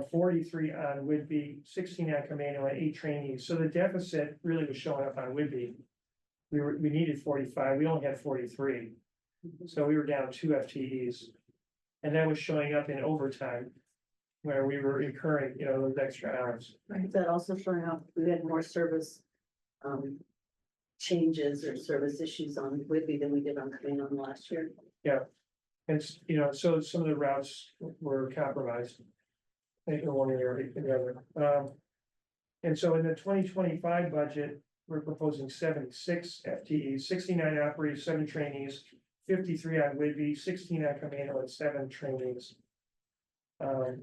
S3: 43 on Whidbey, 16 on Camino, and 8 trainees. So the deficit really was showing up on Whidbey. We needed 45, we only had 43. So we were down 2 FTEs. And that was showing up in overtime, where we were incurring, those extra hours.
S2: Is that also showing up, we had more service, changes or service issues on Whidbey than we did on Camino last year?
S3: And, so some of the routes were compromised. In one area or the other. And so in the 2025 budget, we're proposing 76 FTEs, 69 operators, 7 trainees, 53 on Whidbey, 16 on Camino, and 7 trainees. And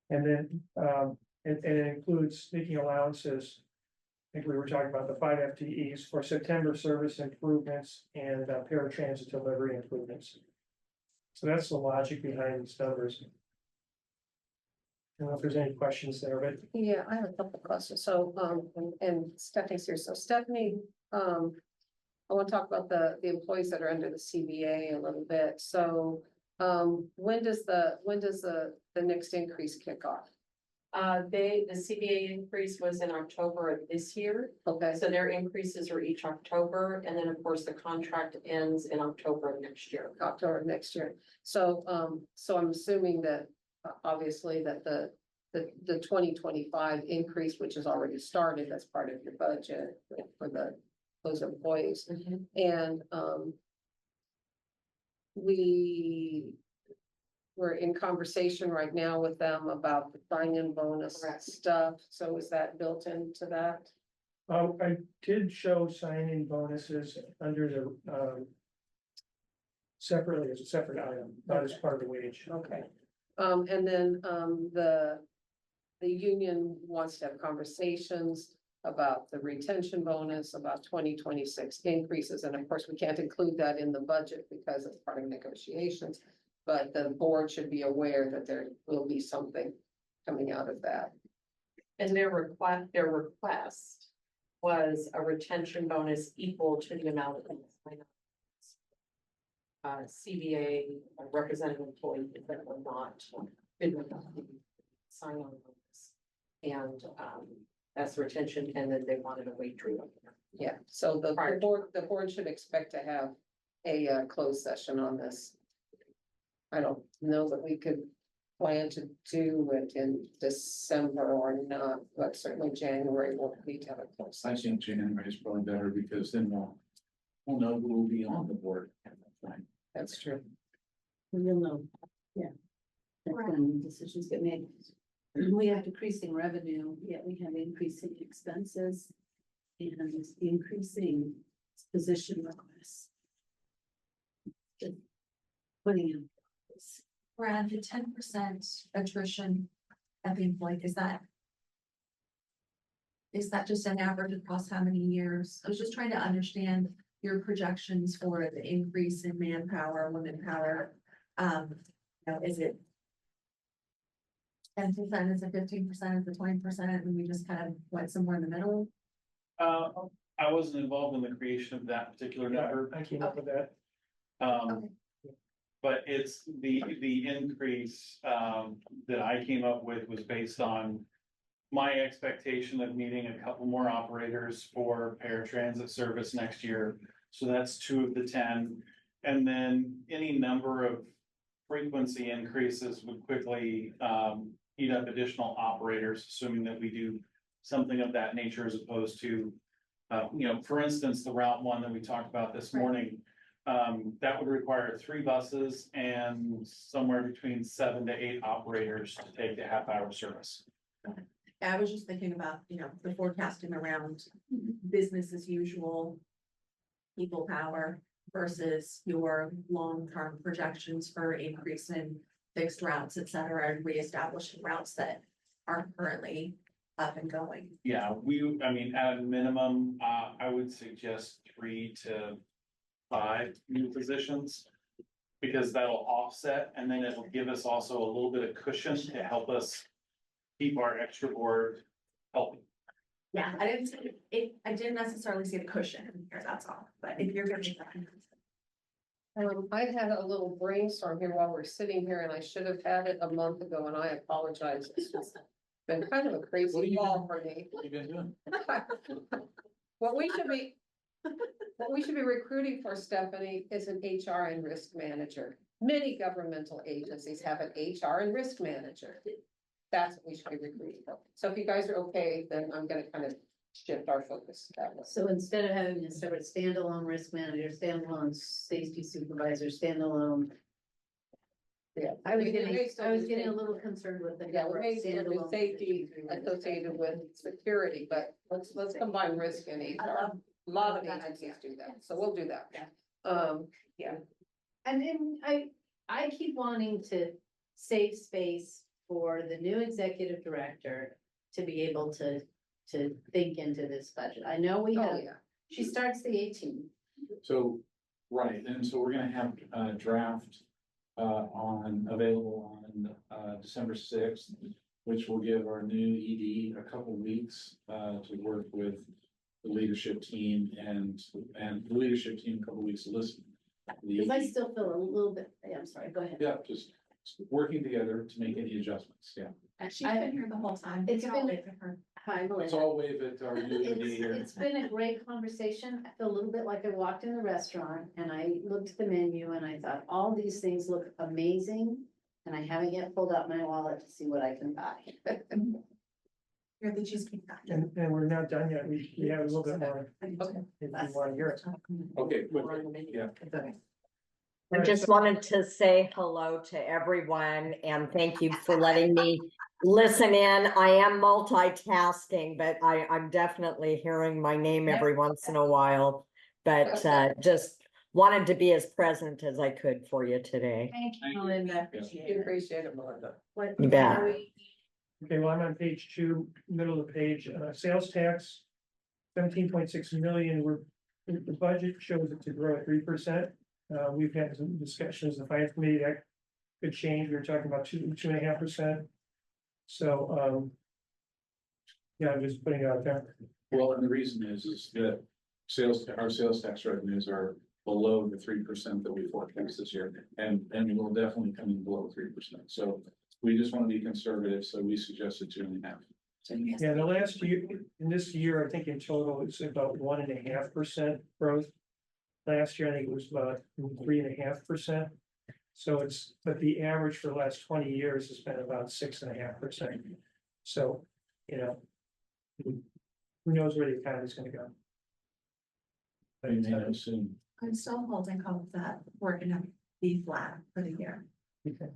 S3: then, and it includes making allowances. I think we were talking about the 5 FTEs for September service improvements and paratransit delivery improvements. So that's the logic behind these numbers. I don't know if there's any questions there, but
S6: Yeah, I have a couple of questions. So, and Stephanie's here. So Stephanie, I want to talk about the employees that are under the CBA a little bit. So, when does the next increase kick off?
S12: The CBA increase was in October of this year.
S6: Okay,
S12: So their increases are each October, and then of course the contract ends in October of next year.
S6: October of next year. So, so I'm assuming that obviously that the 2025 increase, which has already started, as part of your budget for those employees. And, we're in conversation right now with them about the sign-in bonus
S12: Correct.
S6: stuff. So is that built into that?
S3: I did show sign-in bonuses under the separately as a separate item, not as part of the wage.
S6: Okay. And then, the union wants to have conversations about the retention bonus, about 2026 increases, and of course, we can't include that in the budget because it's part of negotiations. But the board should be aware that there will be something coming out of that.
S12: And their request was a retention bonus equal to the amount of CBA representative employees that were not bid with the sign on bonus. And that's retention, and then they wanted a wage review.
S6: Yeah, so the
S12: Prior to-
S6: board should expect to have a closed session on this. I don't know that we could plan to do it in December or not, but certainly January will need to have a closed
S1: I
S6: session.
S1: think January is probably better because then we'll know who will be on the board at that time.
S6: That's true.
S2: You'll know, yeah. That's when decisions get made. We have decreasing revenue, yet we have increasing expenses and increasing position requests. Just putting in.
S7: Brad, the 10% attrition at the employee, is that just an average across how many years? I was just trying to understand your projections for the increase in manpower, women power. Is it 10% is a 15%, is a 20%, and we just kind of went somewhere in the middle.
S4: I wasn't involved in the creation of that particular number.
S3: I came up with that.
S4: Um, but it's the increase, that I came up with was based on my expectation of needing a couple more operators for paratransit service next year. So that's 2 of the 10. And then any number of frequency increases would quickly, eat up additional operators, assuming that we do something of that nature as opposed to, for instance, the Route 1 that we talked about this morning. That would require 3 buses and somewhere between 7 to 8 operators to take the half-hour service.
S7: I was just thinking about, the forecasting around business as usual. People power versus your long-term projections for increase in fixed routes, et cetera, and reestablishing routes that aren't currently up and going.
S4: Yeah, at a minimum, I would suggest 3 to 5 new positions. Because that'll offset, and then it'll give us also a little bit of cushion to help us keep our extra board healthy.
S7: Yeah, I didn't necessarily see the cushion in here, that's all, but if you're gonna.
S6: I had a little brainstorm here while we're sitting here and I should have had it a month ago and I apologize. It's just been kind of a
S1: What are
S6: crazy
S1: you
S6: fall for me.
S1: What have you been doing?
S6: What we should be recruiting for, Stephanie, is an HR and risk manager. Many governmental agencies have an HR and risk manager. That's what we should be recruiting for. So if you guys are okay, then I'm gonna kind of shift our focus that way.
S2: So instead of having a separate standalone risk manager, standalone safety supervisor, standalone.
S6: Yeah.
S2: I was
S6: We may
S2: getting
S6: still
S2: a
S6: do
S2: little concerned with the.
S6: Yeah, we may still do
S2: standalone
S6: safety
S2: position.
S6: associated with security, but let's combine risk and HR. A lot of agencies do that, so we'll do that.
S2: Yeah. And then I keep wanting to save space for the new executive director to be able to think into this budget. I know we
S6: Oh,
S2: have,
S6: yeah.
S2: she starts the 18th.
S1: So, right, and so we're gonna have a draft available on December 6th, which will give our new ED a couple weeks to work with the leadership team and the leadership team a couple weeks to listen.
S2: Because I still feel a little bit, I'm sorry, go ahead.
S1: Yeah, just working together to make any adjustments, yeah.
S7: She's been here the whole time.
S2: It's
S7: You
S2: been-
S7: can wait for her.
S2: Hi,
S1: Let's
S2: Melinda.
S1: all wave at our new ED here.
S2: It's been a great conversation. I feel a little bit like I walked in the restaurant and I looked at the menu and I thought, all these things look amazing. And I haven't yet pulled out my wallet to see what I can buy.
S7: You're the cheesecake factory.
S3: And we're not done yet. We have a little bit more. If you want to hear it.
S1: Okay, good, yeah.
S13: I just wanted to say hello to everyone and thank you for letting me listen in. I am multitasking, but I'm definitely hearing my name every once in a while. But just wanted to be as present as I could for you today.
S2: Thank
S1: Thank you.
S2: Melinda.
S6: We appreciate it, Melinda.
S13: You bet.
S3: Okay, well, I'm on page 2, middle of the page, sales tax. 17.6 million, the budget shows it to grow at 3%. We've had some discussions, the finance committee, that could change, we were talking about 2.5%. So, yeah, I'm just putting it out there.
S1: Well, and the reason is that our sales tax revenues are below the 3% that we forecast this year. And will definitely come in below 3%. So we just want to be conservative, so we suggested 2.5.
S3: Yeah, the last year, in this year, I think in total, it's about 1.5% growth. Last year, I think it was about 3.5%. So but the average for the last 20 years has been about 6.5%. So, who knows where the economy's gonna go?
S1: I mean, I assume.
S7: I'm still holding hope that we're gonna be flat for the year.
S3: Okay.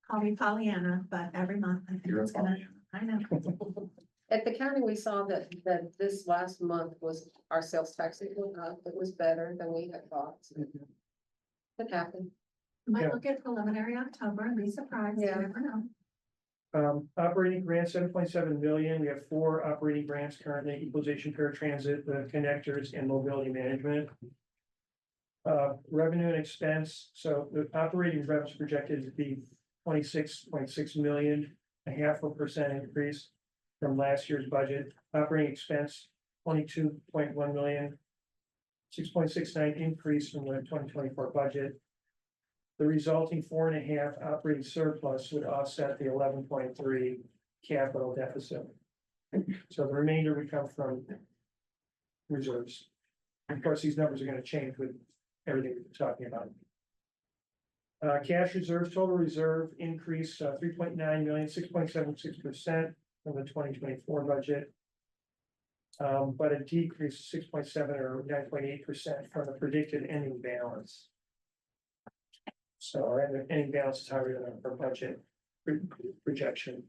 S7: Call me Pollyanna, but every month I think
S1: You're a
S7: it's gonna,
S1: Pollyanna.
S7: I know.
S6: At the county, we saw that this last month was our sales tax, it went up, it was better than we had thought. It happened.
S7: Might
S3: Yeah.
S7: look at preliminary October and be surprised, you
S6: Yeah.
S7: never know.
S3: Operating grants, 7.7 million. We have 4 operating grants currently: equalization, paratransit, the connectors, and mobility management. Revenue and expense. So the operating revenue is projected to be 26.6 million. 0.5% increase from last year's budget. Operating expense, 22.1 million. 6.69 increase from the 2024 budget. The resulting 4.5 operating surplus would offset the 11.3 capital deficit. So the remainder would come from reserves. Of course, these numbers are gonna change with everything we're talking about. Cash reserves, total reserve increase, 3.9 million, 6.76% from the 2024 budget. But a decrease of 6.7 or 9.8% from the predicted ending balance. So our ending balance is higher than our budget projection.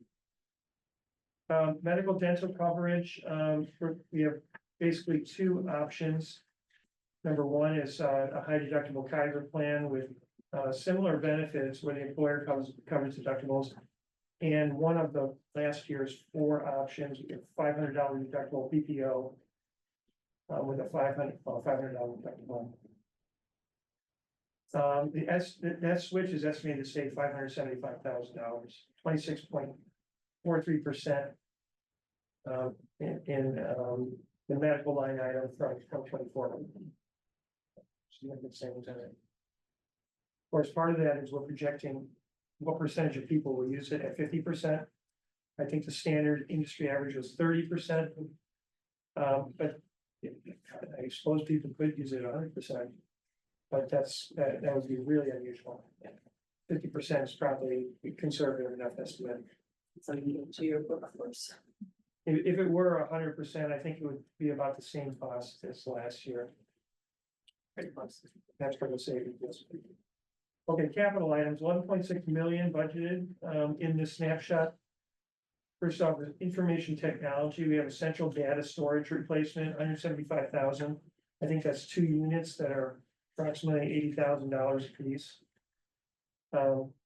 S3: Medical dental coverage, we have basically two options. Number one is a high deductible Kaiser plan with similar benefits where the employer covers deductibles. And one of the last year's 4 options, we have $500 deductible PPO with a $500 deductible. That switch is estimated to save $575,000, 26.43% in the medical line item from 2024. Of course, part of that is we're projecting what percentage of people will use it at 50%. I think the standard industry average was 30%. But I suppose people could use it 100%. But that would be really unusual. 50% is probably a conservative enough estimate.
S12: So you get to your workforce.
S3: If it were 100%, I think it would be about the same cost as last year. That's for the savings. Okay, capital items, 11.6 million budgeted in this snapshot. First off, is information technology. We have a central data storage replacement, 175,000. I think that's 2 units that are approximately $80,000 a piece.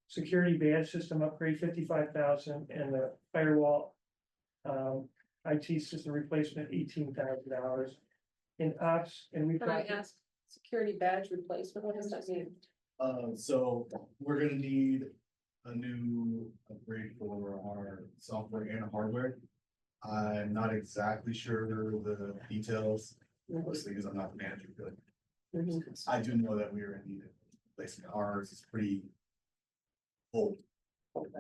S3: Security badge system upgrade, 55,000, and the firewall IT system replacement, $18,000. In ops, and we've
S6: Can I
S3: got.
S6: ask, security badge replacement, what does that mean?
S14: So we're gonna need a new upgrade for our software and hardware. I'm not exactly sure the details, mostly because I'm not the manager, but I do know that we are in need of replacing ours. It's pretty old.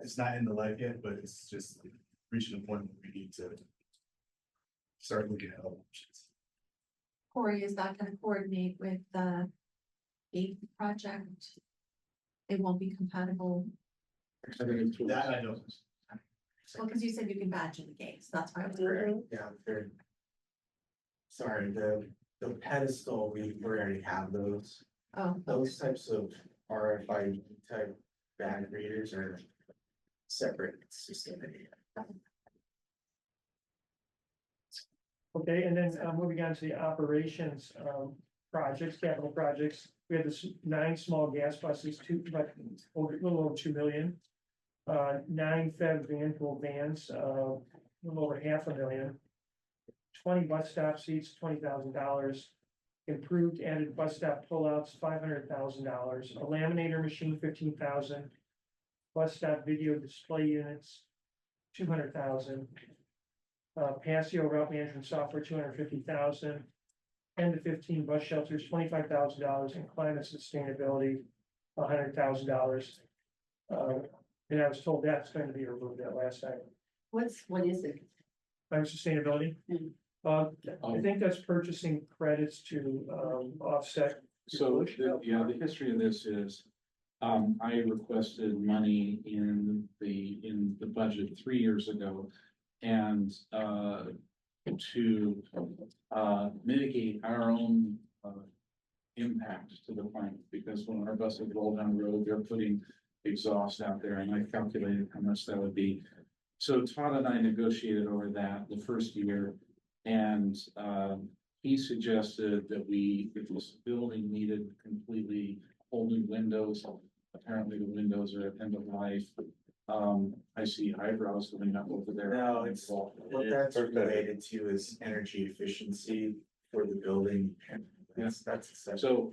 S14: It's not in the life yet, but it's just reaching a point where we need to start looking at other options.
S7: Corey, is that gonna coordinate with the gate project? It won't be compatible,
S14: That I don't.
S7: well, because you said you can badge in the gates, that's why I was wondering.
S11: Yeah, very. Sorry, the pedestal, we already have those.
S7: Oh,
S11: Those types of RFID type bag readers are separate system.
S3: Okay, and then moving on to the operations projects, capital projects, we have this 9 small gas buses, a little over 2 million. 9 Fed van pool vans, a little over $500,000. 20 bus stop seats, $20,000. Improved added bus stop pullouts, $500,000. A laminator machine, $15,000. Bus stop video display units, $200,000. Passio route management software, $250,000. 10 to 15 bus shelters, $25,000, and climate sustainability, $100,000. And I was told that's going to be removed that last time.
S2: What is it?
S3: Climate sustainability. I think that's purchasing credits to offset.
S1: So, the history of this is, I requested money in the budget 3 years ago. And, to mitigate our own impact to the climate, because when our buses roll down the road, they're putting exhaust out there, and I calculated how much that would be. So Todd and I negotiated over that the first year, and he suggested that if this building needed completely whole new windows, apparently the windows are at end of life. I see eyebrows going up over there.
S11: No, it's, what that's related to is energy efficiency for the building. That's
S1: So,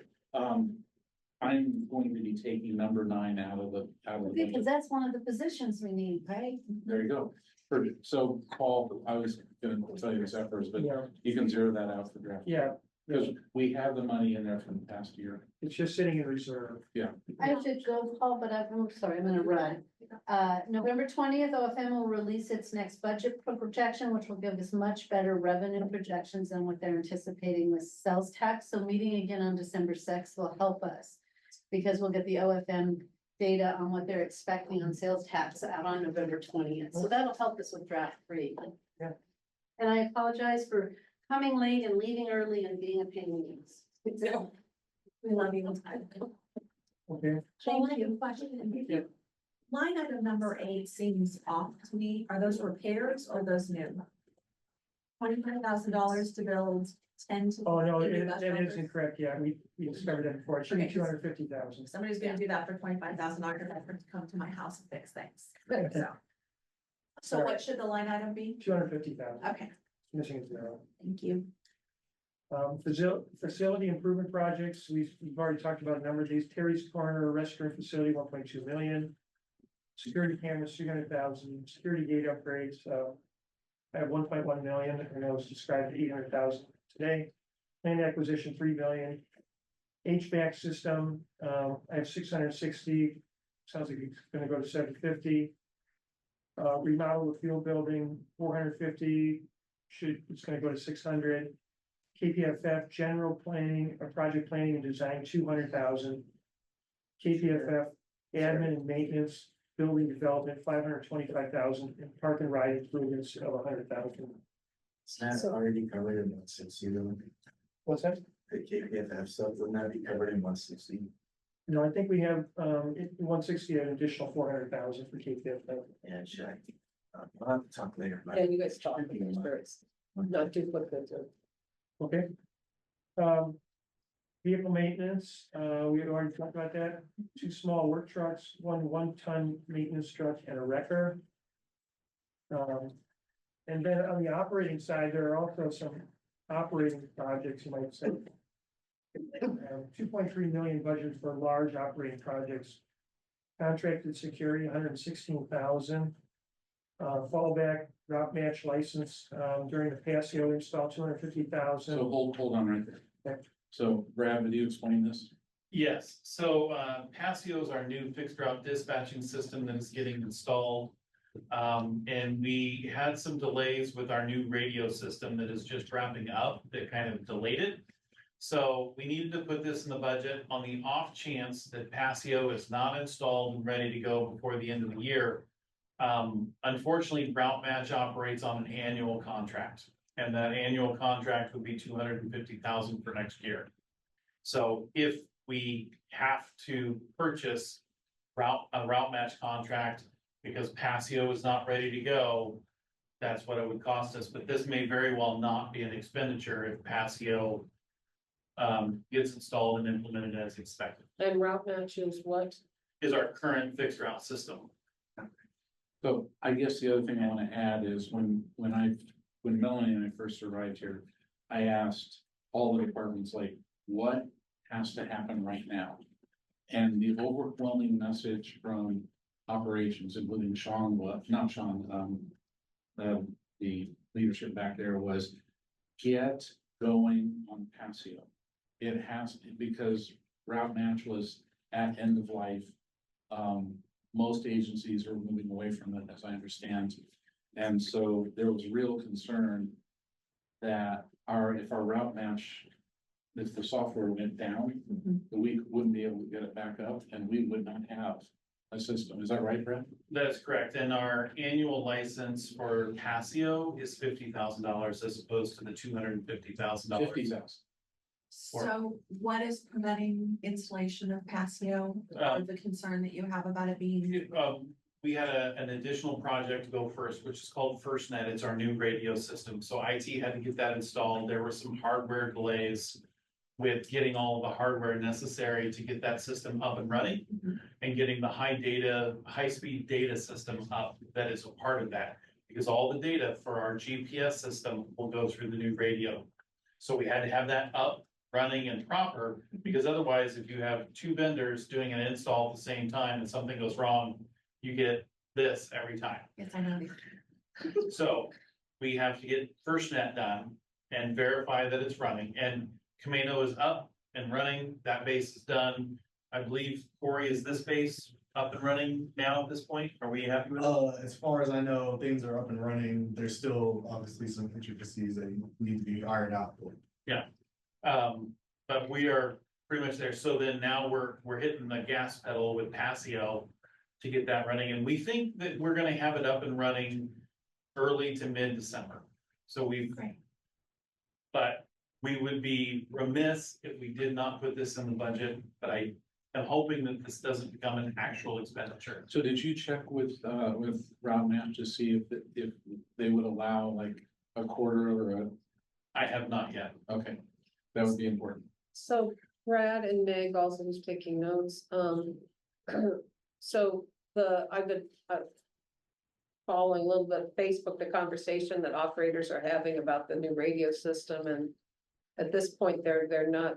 S1: I'm going to be taking number 9 out of the
S2: Because
S1: budget.
S2: that's one of the positions we need, right?
S1: There you go. Perfect. So Paul, I was gonna tell you this at first, but
S3: Yeah,
S1: you can zero that out for draft.
S3: yeah,
S1: Because we have the money in there from the past year.
S3: it's just sitting in reserve.
S2: I have to go, Paul, but I'm sorry, I'm gonna run. November 20th, OFM will release its next budget projection, which will give us much better revenue projections than what they're anticipating with sales tax. So meeting again on December 6th will help us. Because we'll get the OFM data on what they're expecting on sales tax out on November 20th. So that'll help us with draft 3.
S3: Yeah.
S2: And I apologize for coming late and leaving early and being a pain in the ass.
S7: We love you.
S3: Okay,
S7: Thank you. Question.
S3: Yeah.
S7: Line item number 8 seems off to me. Are those repairs or those new? $25,000 to build 10 to.
S3: oh, no,
S7: 80
S3: that
S7: bus
S3: is
S7: drivers?
S3: incorrect, yeah, we discovered that before, it should be
S7: Okay.
S3: 250,000.
S7: Somebody's gonna do that for $25,000 to come to my house and fix things. So what should the line item be?
S3: 250,000,
S7: Okay,
S3: missing a zero.
S7: thank you.
S3: Facility improvement projects, we've already talked about a number of these, Terry's Corner Restroom Facility, 1.2 million. Security cameras, 300,000, security gate upgrades, I have 1.1 million, and it was described 800,000 today. Land acquisition, 3 million. HVAC system, I have 660, sounds like it's gonna go to 750. Remodel the field building, 450, it's gonna go to 600. KPFF, general planning, or project planning and design, 200,000. KPFF, admin and maintenance, building development, 525,000, and park and ride improvements of 100,000.
S11: It's not already covered in 160 though.
S3: What's that?
S11: The KPFF stuff would not be covered in 160.
S3: No, I think we have, 160, an additional 400,000 for KPFF.
S11: Yeah, check. We'll have to talk later. about
S12: Yeah,
S11: it.
S12: you guys talk, it's not duplicate.
S3: Okay. Vehicle maintenance, we had already talked about that, 2 small work trucks, 1 one-ton maintenance truck and a wrecker. And then on the operating side, there are also some operating projects, you might say. 2.3 million budget for large operating projects. Contracted security, 116,000. Fallback route match license, during the Passio install, 250,000.
S1: So hold on right there.
S3: Okay.
S1: So Brad, would you explain this?
S4: Yes, so Passio is our new fixed route dispatching system that is getting installed. And we had some delays with our new radio system that is just wrapping up that kind of delayed it. So we needed to put this in the budget on the off chance that Passio is not installed and ready to go before the end of the year. Unfortunately, Route Match operates on an annual contract, and that annual contract would be 250,000 for next year. So if we have to purchase a Route Match contract because Passio is not ready to go, that's what it would cost us. But this may very well not be an expenditure if Passio gets installed and implemented as expected.
S12: And route match is what?
S4: Is our current fixed route system.
S1: So I guess the other thing I want to add is when Melanie and I first arrived here, I asked all the departments, like, what has to happen right now? And the overwhelming message from operations, including Sean, not Sean, the leadership back there was get going on Passio. It has, because Route Match was at end of life. Most agencies are moving away from it, as I understand. And so there was real concern that if our route match, if the software went down, we wouldn't be able to get it back up and we would not have a system. Is that right, Brett?
S4: That is correct. And our annual license for Passio is $50,000 as opposed to the $250,000.
S1: 50,000.
S7: So what is preventing installation of Passio, or the concern that you have about it being?
S4: We had an additional project to go first, which is called FirstNet. It's our new radio system. So IT had to get that installed. There were some hardware delays with getting all of the hardware necessary to get that system up and running and getting the high-speed data system up that is a part of that. Because all the data for our GPS system will go through the new radio. So we had to have that up, running and proper, because otherwise, if you have two vendors doing an install at the same time and something goes wrong, you get this every time.
S7: Yes, I know.
S4: So we have to get FirstNet done and verify that it's running, and Camino is up and running, that base is done. I believe, Corey, is this base up and running now at this point? Are we happy with it?
S14: As far as I know, things are up and running. There's still obviously some intricacies that need to be ironed out.
S4: But we are pretty much there. So then now we're hitting the gas pedal with Passio to get that running. And we think that we're gonna have it up and running early to mid-December. So
S7: Great.
S4: but we would be remiss if we did not put this in the budget, but I am hoping that this doesn't become an actual expenditure.
S1: So did you check with Route Map to see if they would allow like a quarter or a,
S4: I have not yet.
S1: okay, that would be important.
S6: So Brad and Meg also was taking notes, so I've been, following a little bit of Facebook, the conversation that operators are having about the new radio system, and at this point, they're not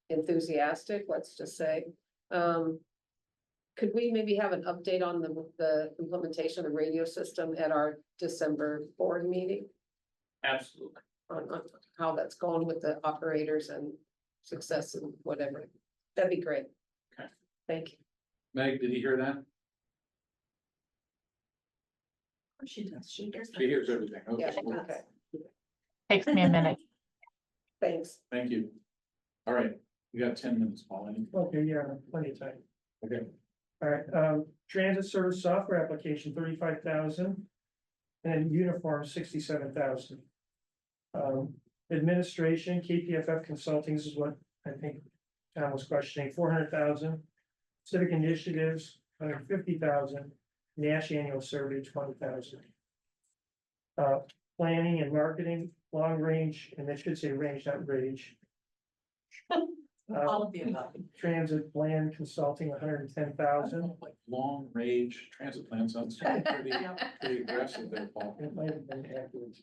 S6: enthusiastic, let's just say. Could we maybe have an update on the implementation of the radio system at our December board meeting?
S4: Absolutely.
S6: On how that's going with the operators and success and whatever. That'd be great.
S4: Okay.
S6: Thank you.
S1: Meg, did you hear that?
S7: She does, she hears.
S1: She hears everything.
S6: Yeah,
S1: Okay,
S6: okay,
S5: Takes me a minute.
S6: thanks.
S1: thank you. All right, we got 10 minutes, Paul.
S3: Okay, yeah, plenty of time.
S1: Okay.
S3: All right, transit service software application, 35,000. And uniform, 67,000. Administration, KPFF Consulting, this is what I think Tom was questioning, 400,000. Civic initiatives, 150,000. Nash annual survey, 20,000. Planning and marketing, long range, and that should say range, not rage.
S7: All of the above.
S3: Transit plan consulting, 110,000.
S1: Like long range transit plan sounds pretty aggressive there, Paul.
S3: It might have been accurate.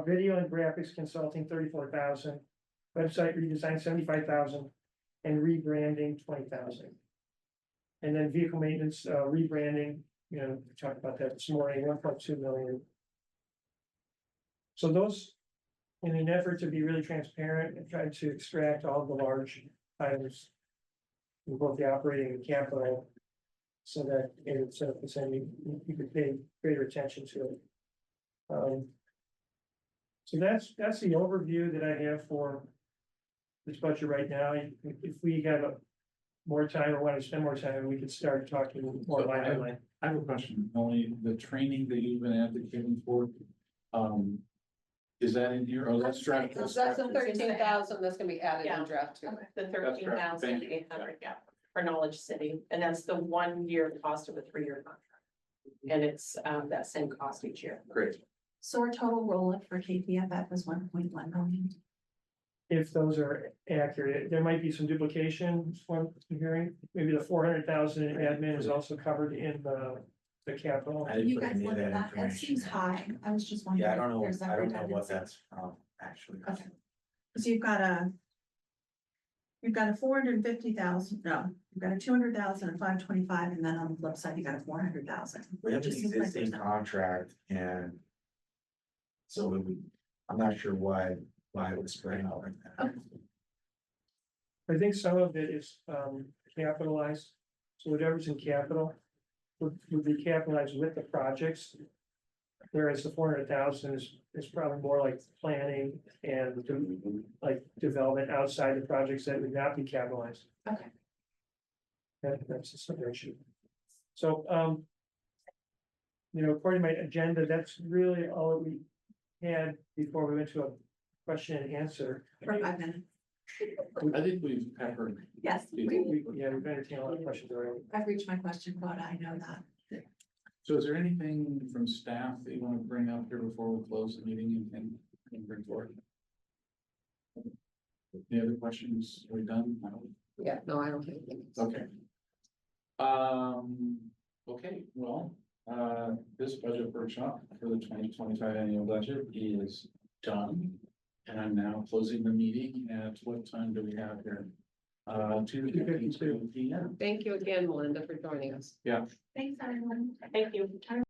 S3: Video and graphics consulting, 34,000. Website redesign, 75,000. And rebranding, 20,000. And then vehicle maintenance, rebranding, we talked about that this morning, 1.2 million. So those, in an effort to be really transparent and try to extract all the large items in both the operating and capital, so that instead of sending, you could pay greater attention to it. So that's the overview that I have for this budget right now. If we have more time or want to spend more time, we could start talking more
S1: So
S3: line by line.
S1: I have a question, Melanie, the training that you've been advocating for, is that in here? Oh, that's draft.
S6: That's the 13,000 that's gonna be added in draft two.
S12: The 13,800, yeah, for Knowledge City, and that's the 1 year cost of a 3-year contract. And it's that same cost each year.
S1: Great.
S7: So our total roll-up for KPFF is 1.1 million.
S3: If those are accurate, there might be some duplication, one hearing, maybe the 400,000 in admin is also covered in the capital.
S11: I didn't
S7: You
S11: put
S7: guys
S11: any of
S7: look at
S11: that
S7: that, that
S11: information.
S7: seems high. I was just wondering.
S11: Yeah, I don't
S7: if
S11: know,
S7: there's
S11: I don't know what
S7: redundancy.
S11: that's from, actually.
S7: Okay. So you've got a 450,000, no, you've got a 200,000, a 525, and then on the flip side, you got a 400,000.
S11: We have an
S7: Just seems like
S11: existing
S7: there's-
S11: contract and so I'm not sure why it was spread out like that.
S3: I think some of it is capitalized, so whatever's in capital would be capitalized with the projects. Whereas the 400,000 is probably more like planning and like development outside the projects that would not be capitalized.
S7: Okay.
S3: That's the separation. So, according to my agenda, that's really all that we had before we went to a question and answer.
S7: For 5 minutes.
S1: I think we've covered.
S7: Yes,
S3: We've entertained a lot of questions already.
S7: I've reached my question quota, I know that.
S1: So is there anything from staff that you want to bring up here before we close the meeting and bring forward? Any other questions? Are we done? No?
S6: Yeah, no, I don't think. it's-
S1: Okay. Okay, well, this budget workshop for the 2025 annual budget is done. And I'm now closing the meeting at what time do we have here? 2:52 p.m.
S6: Thank you again, Melinda, for joining us.
S7: Thanks, everyone. Thank you.